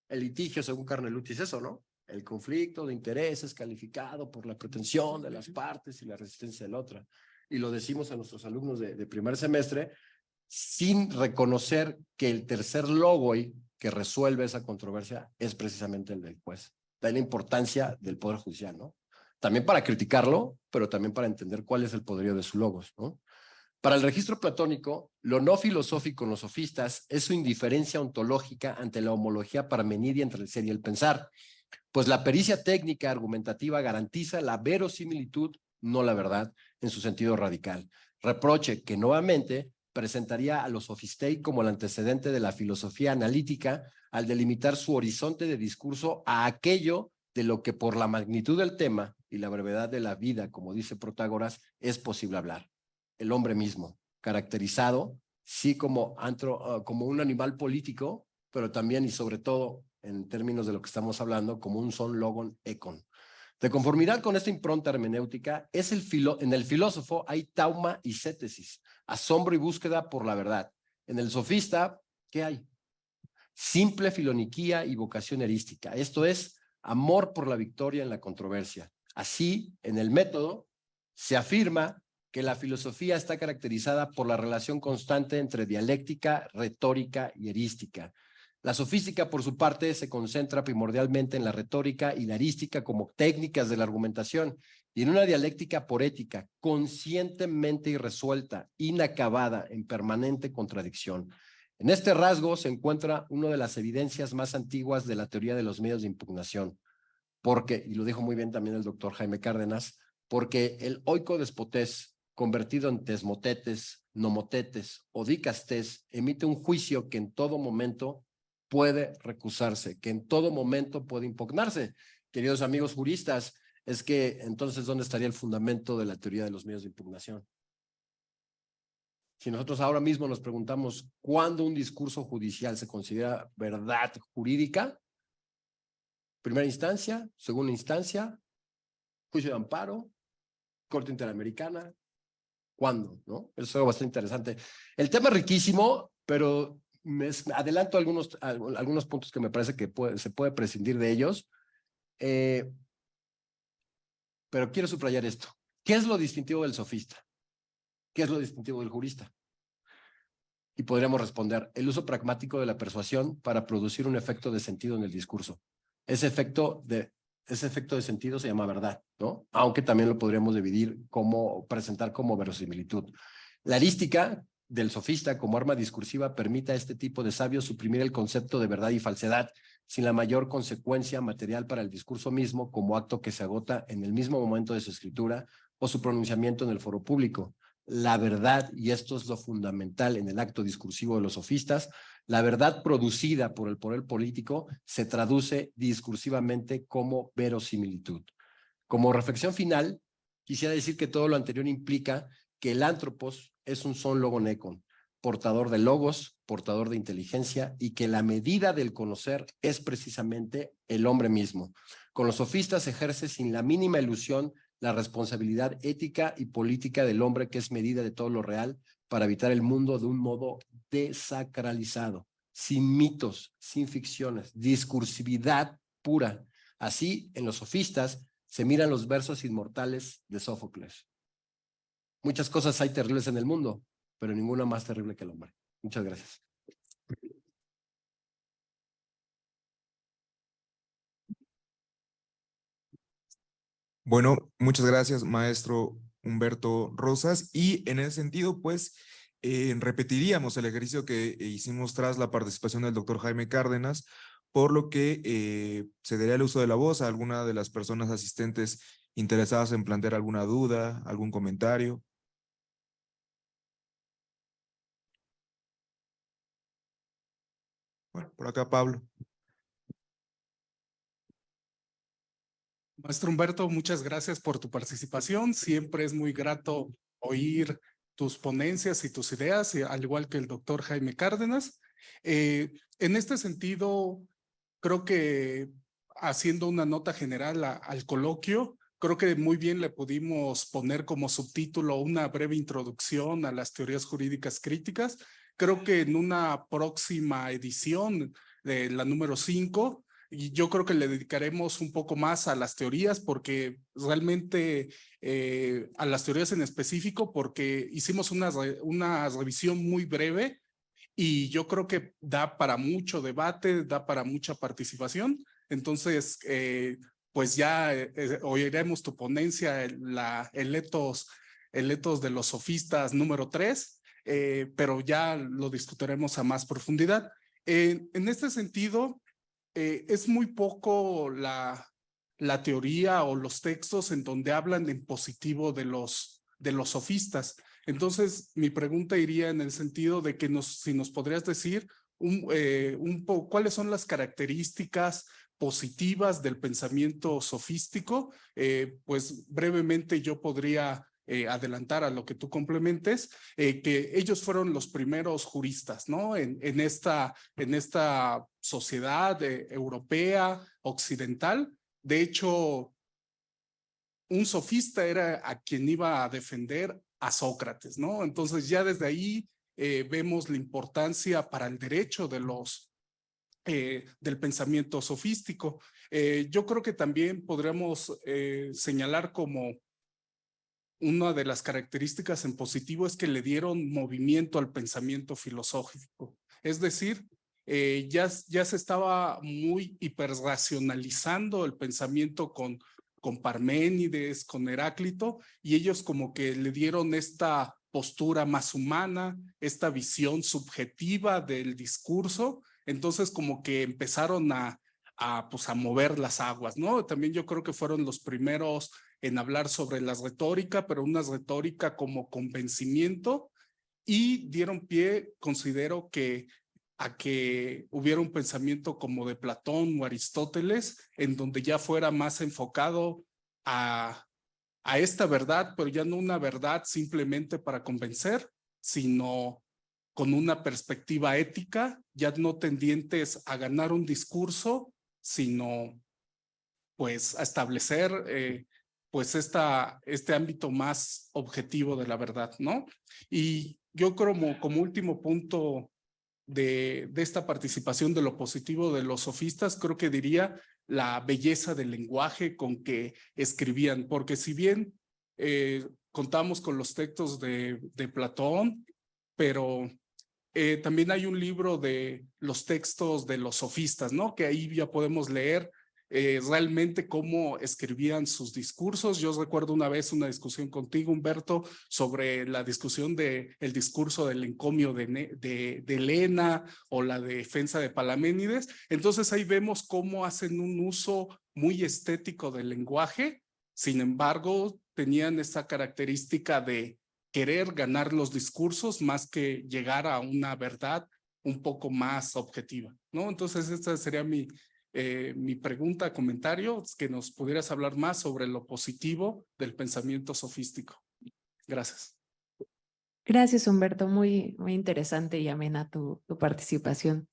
Speaker 3: El litigio, según Carnelutti, es eso, ¿no? El conflicto de intereses calificado por la pretensión de las partes y la resistencia de la otra. Y lo decimos a nuestros alumnos de primer semestre, sin reconocer que el tercer logoi que resuelve esa controversia es precisamente el del juez. Da la importancia del Poder Judicial, ¿no? También para criticarlo, pero también para entender cuál es el poderío de su logos, ¿no? Para el registro platónico, lo no filosófico en los sofistas es su indiferencia ontológica ante la homología parmenidia entre el ser y el pensar, pues la pericia técnica argumentativa garantiza la verosimilitud, no la verdad, en su sentido radical. Reproche que nuevamente presentaría a los sofistei como el antecedente de la filosofía analítica al delimitar su horizonte de discurso a aquello de lo que por la magnitud del tema y la brevedad de la vida, como dice Protágoras, es posible hablar. El hombre mismo, caracterizado, sí como un animal político, pero también y sobre todo, en términos de lo que estamos hablando, como un son logon econ. De conformidad con esta impronta hermenéutica, en el filósofo hay tauma y cétesis, asombro y búsqueda por la verdad. En el sofista, ¿qué hay? Simple filoniquía y vocación erística, esto es, amor por la victoria en la controversia. Así, en el método, se afirma que la filosofía está caracterizada por la relación constante entre dialéctica, retórica y erística. La sofística, por su parte, se concentra primordialmente en la retórica y la erística como técnicas de la argumentación y en una dialéctica poética, conscientemente irresuelta, inacabada, en permanente contradicción. En este rasgo se encuentra una de las evidencias más antiguas de la teoría de los medios de impugnación, porque, y lo dijo muy bien también el doctor Jaime Cárdenas, porque el oiko despotés, convertido en tesmotetes, nomotetes o dicastés, emite un juicio que en todo momento puede recusarse, que en todo momento puede impugnarse. Queridos amigos juristas, es que entonces, ¿dónde estaría el fundamento de la teoría de los medios de impugnación? Si nosotros ahora mismo nos preguntamos cuándo un discurso judicial se considera verdad jurídica, primera instancia, segunda instancia, juicio de amparo, Corte Interamericana, ¿cuándo? ¿No? Eso es algo bastante interesante. El tema es riquísimo, pero me adelanto algunos puntos que me parece que se puede prescindir de ellos. Pero quiero subrayar esto. ¿Qué es lo distintivo del sofista? ¿Qué es lo distintivo del jurista? Y podríamos responder, el uso pragmático de la persuasión para producir un efecto de sentido en el discurso. Ese efecto de sentido se llama verdad, ¿no? Aunque también lo podríamos presentar como verosimilitud. La erística del sofista como arma discursiva permite a este tipo de sabios suprimir el concepto de verdad y falsedad sin la mayor consecuencia material para el discurso mismo como acto que se agota en el mismo momento de su escritura o su pronunciamiento en el foro público. La verdad, y esto es lo fundamental en el acto discursivo de los sofistas, la verdad producida por el poder político se traduce discursivamente como verosimilitud. Como reflexión final, quisiera decir que todo lo anterior implica que el antropos es un son logon econ, portador de logos, portador de inteligencia, y que la medida del conocer es precisamente el hombre mismo. Con los sofistas ejerce sin la mínima ilusión la responsabilidad ética y política del hombre, que es medida de todo lo real, para habitar el mundo de un modo desacralizado, sin mitos, sin ficciones, discursividad pura. Así, en los sofistas se miran los versos inmortales de Sófocles. Muchas cosas hay terribles en el mundo, pero ninguna más terrible que el hombre. Muchas gracias.
Speaker 7: Bueno, muchas gracias, maestro Humberto Rosas. Y en ese sentido, pues, repetiríamos el ejercicio que hicimos tras la participación del doctor Jaime Cárdenas, por lo que cedería el uso de la voz a alguna de las personas asistentes interesadas en plantear alguna duda, algún comentario. Bueno, por acá Pablo.
Speaker 5: Maestro Humberto, muchas gracias por tu participación. Siempre es muy grato oír tus ponencias y tus ideas, al igual que el doctor Jaime Cárdenas. En este sentido, creo que haciendo una nota general al coloquio, creo que muy bien le pudimos poner como subtítulo una breve introducción a las teorías jurídicas críticas. Creo que en una próxima edición de la número 5, y yo creo que le dedicaremos un poco más a las teorías, porque realmente a las teorías en específico, porque hicimos una revisión muy breve y yo creo que da para mucho debate, da para mucha participación. Entonces, pues ya oiremos tu ponencia, el etos de los sofistas número 3, pero ya lo discutiremos a más profundidad. En este sentido, es muy poco la teoría o los textos en donde hablan en positivo de los sofistas. Entonces, mi pregunta iría en el sentido de que si nos podrías decir cuáles son las características positivas del pensamiento sofístico. Pues brevemente yo podría adelantar a lo que tú complementes, que ellos fueron los primeros juristas, ¿no? En esta sociedad europea, occidental. De hecho, un sofista era a quien iba a defender a Sócrates, ¿no? Entonces ya desde ahí vemos la importancia para el derecho del pensamiento sofístico. Yo creo que también podríamos señalar como una de las características en positivo es que le dieron movimiento al pensamiento filosófico. Es decir, ya se estaba muy hiperracionalizando el pensamiento con Parménides, con Heráclito, y ellos como que le dieron esta postura más humana, esta visión subjetiva del discurso. Entonces como que empezaron a mover las aguas, ¿no? También yo creo que fueron los primeros en hablar sobre la retórica, pero una retórica como convencimiento, y dieron pie, considero que a que hubiera un pensamiento como de Platón o Aristóteles, en donde ya fuera más enfocado a esta verdad, pero ya no una verdad simplemente para convencer, sino con una perspectiva ética, ya no tendientes a ganar un discurso, sino pues a establecer pues este ámbito más objetivo de la verdad, ¿no? Y yo creo como último punto de esta participación de lo positivo de los sofistas, creo que diría la belleza del lenguaje con que escribían, porque si bien contamos con los textos de Platón, pero también hay un libro de los textos de los sofistas, ¿no? Que ahí ya podemos leer realmente cómo escribían sus discursos. Yo recuerdo una vez una discusión contigo, Humberto, sobre la discusión del discurso del encomio de Helena o la defensa de Palaménides. Entonces ahí vemos cómo hacen un uso muy estético del lenguaje. Sin embargo, tenían esa característica de querer ganar los discursos más que llegar a una verdad un poco más objetiva, ¿no? Entonces esta sería mi pregunta, comentario, que nos pudieras hablar más sobre lo positivo del pensamiento sofístico. Gracias.
Speaker 4: Gracias, Humberto. Muy interesante y amena tu participación.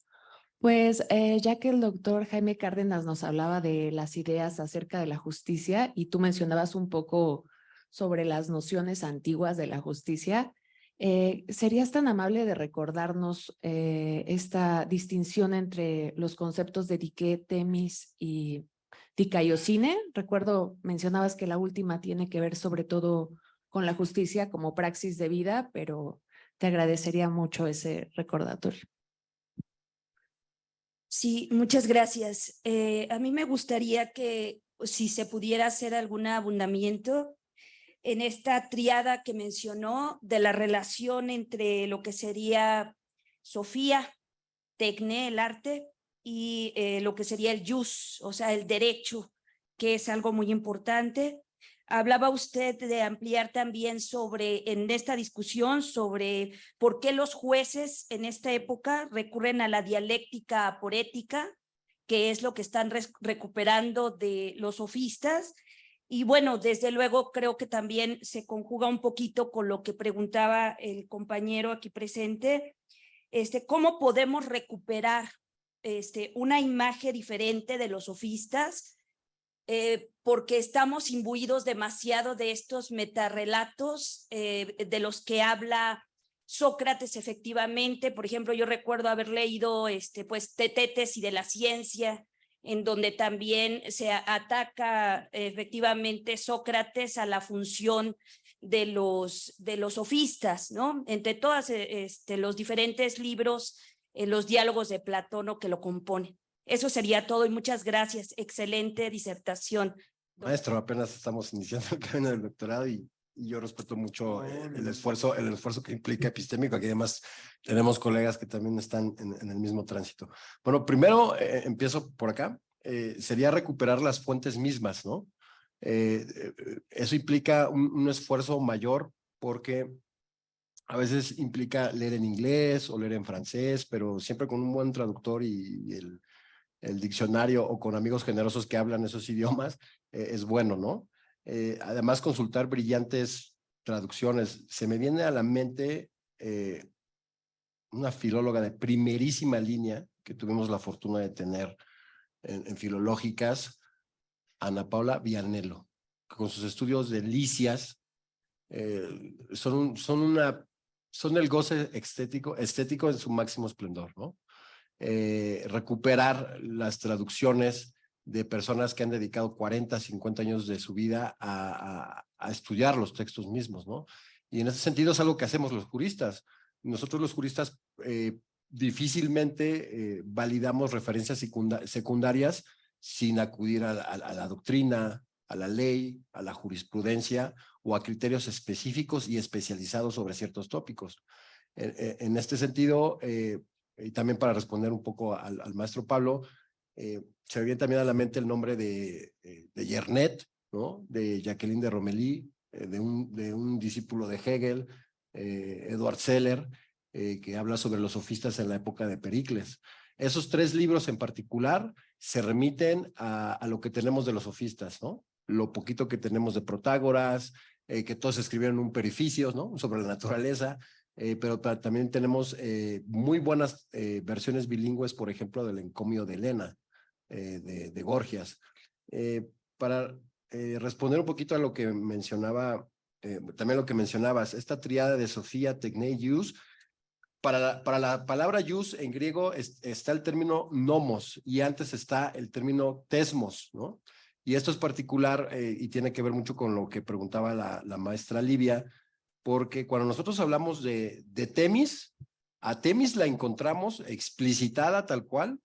Speaker 4: Pues ya que el doctor Jaime Cárdenas nos hablaba de las ideas acerca de la justicia y tú mencionabas un poco sobre las nociones antiguas de la justicia, ¿serías tan amable de recordarnos esta distinción entre los conceptos de dike, temis y dikaiosine? Recuerdo, mencionabas que la última tiene que ver sobre todo con la justicia como praxis de vida, pero te agradecería mucho ese recordatorio.
Speaker 11: Sí, muchas gracias. A mí me gustaría que si se pudiera hacer algún abundamiento en esta triada que mencionó de la relación entre lo que sería Sofía, Tecné, el arte, y lo que sería el jus, o sea, el derecho, que es algo muy importante. Hablaba usted de ampliar también en esta discusión, sobre por qué los jueces en esta época recurren a la dialéctica aporética, que es lo que están recuperando de los sofistas. Y bueno, desde luego creo que también se conjuga un poquito con lo que preguntaba el compañero aquí presente, ¿cómo podemos recuperar una imagen diferente de los sofistas? Porque estamos imbuidos demasiado de estos metarrelatos de los que habla Sócrates efectivamente. Por ejemplo, yo recuerdo haber leído pues Tetetes y de la ciencia, en donde también se ataca efectivamente Sócrates a la función de los sofistas, ¿no? Entre todos los diferentes libros, los diálogos de Platón que lo componen. Eso sería todo y muchas gracias. Excelente disertación.
Speaker 3: Maestro, apenas estamos iniciando el camino del doctorado y yo respeto mucho el esfuerzo que implica epistémico. Aquí además tenemos colegas que también están en el mismo tránsito. Bueno, primero empiezo por acá. Sería recuperar las fuentes mismas, ¿no? Eso implica un esfuerzo mayor porque a veces implica leer en inglés o leer en francés, pero siempre con un buen traductor y el diccionario o con amigos generosos que hablan esos idiomas, es bueno, ¿no? Además, consultar brillantes traducciones. Se me viene a la mente una filóloga de primerísima línea que tuvimos la fortuna de tener en filológicas, Ana Paula Vianello, que con sus estudios de Lisias son el goce estético en su máximo esplendor, ¿no? Recuperar las traducciones de personas que han dedicado 40, 50 años de su vida a estudiar los textos mismos, ¿no? Y en ese sentido es algo que hacemos los juristas. Nosotros los juristas difícilmente validamos referencias secundarias sin acudir a la doctrina, a la ley, a la jurisprudencia o a criterios específicos y especializados sobre ciertos tópicos. En este sentido, y también para responder un poco al maestro Pablo, se me viene también a la mente el nombre de Yernet, ¿no? De Jacqueline de Romilly, de un discípulo de Hegel, Edward Seller, que habla sobre los sofistas en la época de Pericles. Esos tres libros en particular se remiten a lo que tenemos de los sofistas, ¿no? Lo poquito que tenemos de Protágoras, que todos escribieron un Perificios, ¿no? Sobre la naturaleza, pero también tenemos muy buenas versiones bilingües, por ejemplo, del Encomio de Helena, de Gorgias. Para responder un poquito a lo que mencionaba, también lo que mencionabas, esta triada de Sofía, Tecné y Jus. Para la palabra jus en griego está el término nomos y antes está el término tesmos, ¿no? Y esto es particular y tiene que ver mucho con lo que preguntaba la maestra Livia, porque cuando nosotros hablamos de Temis, a Temis la encontramos explicitada tal cual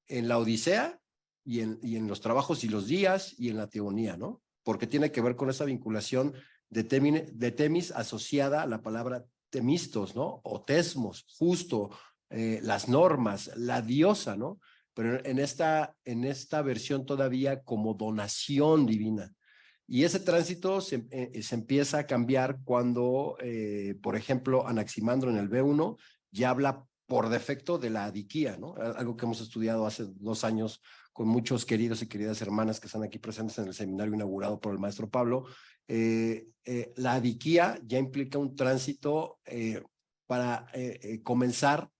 Speaker 3: en la Odisea y en los trabajos y los días y en la Teonía, ¿no? Porque tiene que ver con esa vinculación de Temis asociada a la palabra temistos, ¿no? O tesmos, justo, las normas, la diosa, ¿no? Pero en esta versión todavía como donación divina. Y ese tránsito se empieza a cambiar cuando, por ejemplo, Anaximandro en el B1 ya habla por defecto de la adiquía, ¿no? Algo que hemos estudiado hace 2 años con muchos queridos y queridas hermanas que están aquí presentes en el seminario inaugurado por el maestro Pablo. La adiquía ya implica un tránsito para comenzar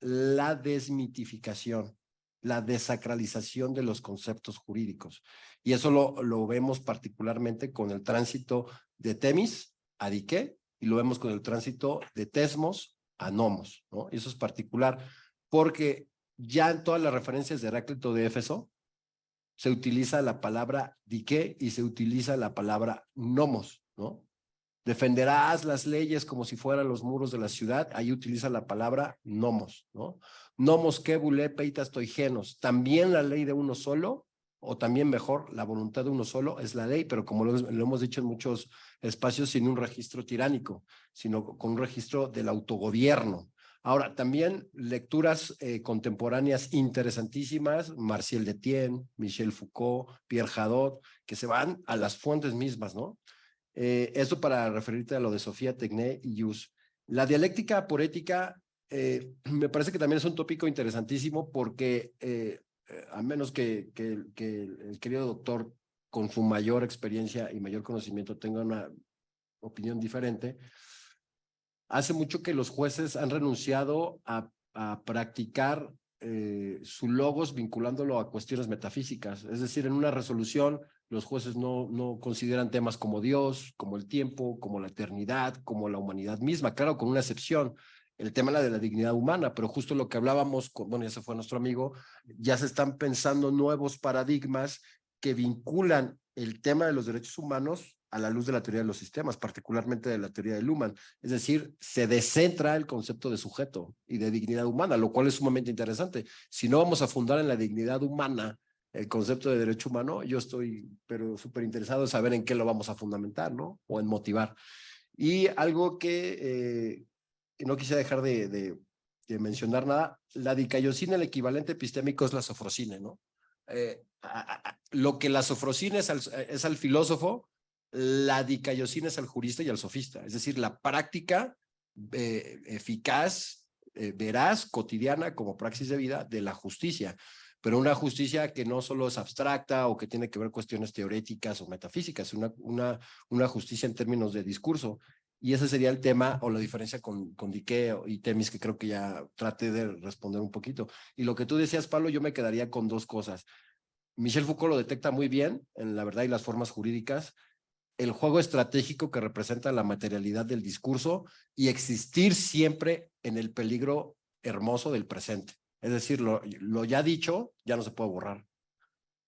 Speaker 3: la desmitificación, la desacralización de los conceptos jurídicos. Y eso lo vemos particularmente con el tránsito de Temis a Dique y lo vemos con el tránsito de Tesmos a Nomos, ¿no? Y eso es particular porque ya en todas las referencias de Heráclito de Éfeso se utiliza la palabra Dique y se utiliza la palabra nomos, ¿no? Defenderás las leyes como si fueran los muros de la ciudad, ahí utiliza la palabra nomos, ¿no? Nomos que bule peitas toigenos, también la ley de uno solo o también mejor, la voluntad de uno solo es la ley, pero como lo hemos dicho en muchos espacios, sin un registro tiránico, sino con un registro del autogobierno. Ahora, también lecturas contemporáneas interesantísimas, Martial Detienne, Michel Foucault, Pierre Hadot, que se van a las fuentes mismas, ¿no? Esto para referirte a lo de Sofía Tecné y Hughes. La dialéctica poética me parece que también es un tópico interesantísimo porque a menos que el querido doctor con su mayor experiencia y mayor conocimiento tenga una opinión diferente, hace mucho que los jueces han renunciado a practicar su logos vinculándolo a cuestiones metafísicas. Es decir, en una resolución los jueces no consideran temas como Dios, como el tiempo, como la eternidad, como la humanidad misma, claro, con una excepción, el tema de la dignidad humana, pero justo lo que hablábamos, bueno, ya se fue nuestro amigo, ya se están pensando nuevos paradigmas que vinculan el tema de los derechos humanos a la luz de la teoría de los sistemas, particularmente de la teoría de Luhmann. Es decir, se descentra el concepto de sujeto y de dignidad humana, lo cual es sumamente interesante. Si no vamos a fundar en la dignidad humana el concepto de derecho humano, yo estoy pero súper interesado en saber en qué lo vamos a fundamentar, ¿no? O en motivar. Y algo que no quise dejar de mencionar nada, la dicaiosina, el equivalente epistémico es la sofrosine, ¿no? Lo que la sofrosine es al filósofo, la dicaiosina es al jurista y al sofista, es decir, la práctica eficaz, veraz, cotidiana como praxis de vida de la justicia, pero una justicia que no solo es abstracta o que tiene que ver cuestiones teoréticas o metafísicas, una justicia en términos de discurso. Y ese sería el tema o la diferencia con Dique y Temis, que creo que ya traté de responder un poquito. Y lo que tú decías, Pablo, yo me quedaría con dos cosas. Michel Foucault lo detecta muy bien en La verdad y las formas jurídicas, el juego estratégico que representa la materialidad del discurso y existir siempre en el peligro hermoso del presente. Es decir, lo ya dicho ya no se puede borrar.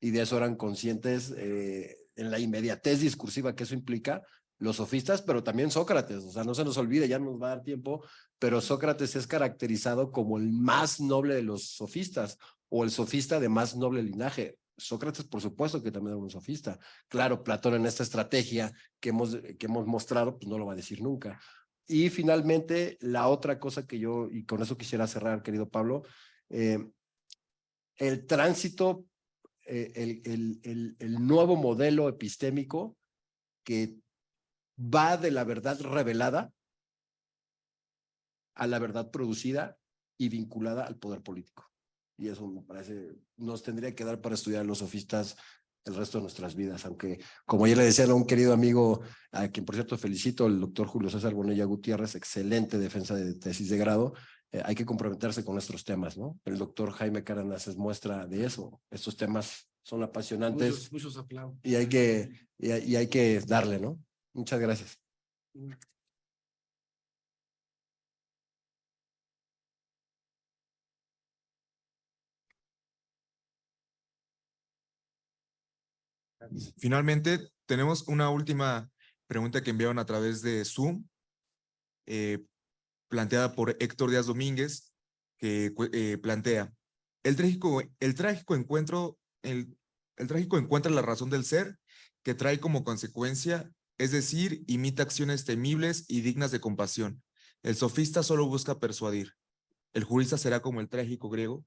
Speaker 3: Y de eso eran conscientes en la inmediatez discursiva que eso implica los sofistas, pero también Sócrates. O sea, no se nos olvide, ya nos va a dar tiempo, pero Sócrates es caracterizado como el más noble de los sofistas o el sofista de más noble linaje. Sócrates, por supuesto que también era un sofista. Claro, Platón en esta estrategia que hemos mostrado, pues no lo va a decir nunca. Y finalmente, la otra cosa que yo, y con eso quisiera cerrar, querido Pablo, el tránsito, el nuevo modelo epistémico que va de la verdad revelada a la verdad producida y vinculada al poder político. Y eso me parece, nos tendría que dar para estudiar los sofistas el resto de nuestras vidas, aunque, como ya le decía a un querido amigo, a quien por cierto felicito, el doctor Julio César Bonilla Gutiérrez, excelente defensa de tesis de grado, hay que comprometerse con nuestros temas, ¿no? El doctor Jaime Cárdenas es muestra de eso. Estos temas son apasionantes.
Speaker 6: Muchos aplausos.
Speaker 3: Y hay que darle, ¿no? Muchas gracias.
Speaker 7: Finalmente, tenemos una última pregunta que enviaron a través de Zoom, planteada por Héctor Díaz Domínguez, que plantea, el trágico encuentra la razón del ser que trae como consecuencia, es decir, imita acciones temibles y dignas de compasión. El sofista solo busca persuadir. ¿El jurista será como el trágico griego?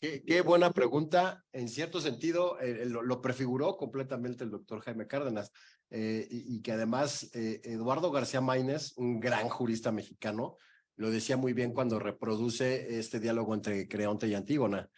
Speaker 3: Qué buena pregunta. En cierto sentido, lo prefiguró completamente el doctor Jaime Cárdenas, y que además Eduardo García Maínez, un gran jurista mexicano, lo decía muy bien cuando reproduce este diálogo entre Creonte y Antígona.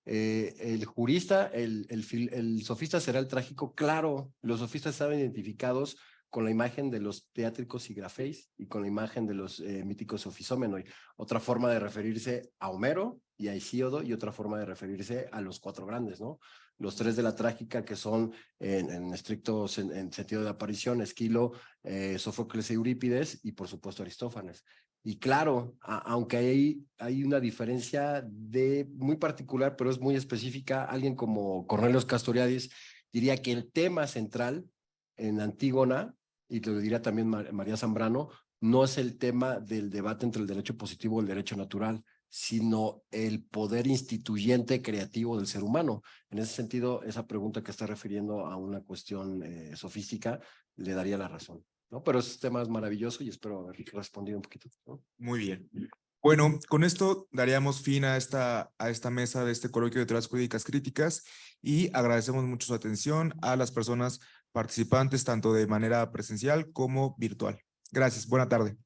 Speaker 3: El jurista, el sofista será el trágico. Claro, los sofistas estaban identificados con la imagen de los teátricos y grafeis y con la imagen de los míticos sofisómenoi. Otra forma de referirse a Homero y a Hesíodo, y otra forma de referirse a los cuatro grandes, ¿no? Los tres de la trágica, que son en estricto en sentido de aparición, Esquilo, Sófocles e Eurípides, y por supuesto Aristófanes. Y claro, aunque hay una diferencia muy particular, pero es muy específica, alguien como Cornelius Castoriadis diría que el tema central en Antígona, y te lo diría también María Zambrano, no es el tema del debate entre el derecho positivo y el derecho natural. sino el poder instituyente creativo del ser humano. En ese sentido, esa pregunta que está refiriendo a una cuestión sofística le daría la razón, ¿no? Pero ese tema es maravilloso y espero haber respondido un poquito, ¿no?
Speaker 7: Muy bien. Bueno, con esto daríamos fin a esta mesa de este coloquio de teorías jurídicas críticas y agradecemos mucho su atención a las personas participantes, tanto de manera presencial como virtual. Gracias. Buena tarde.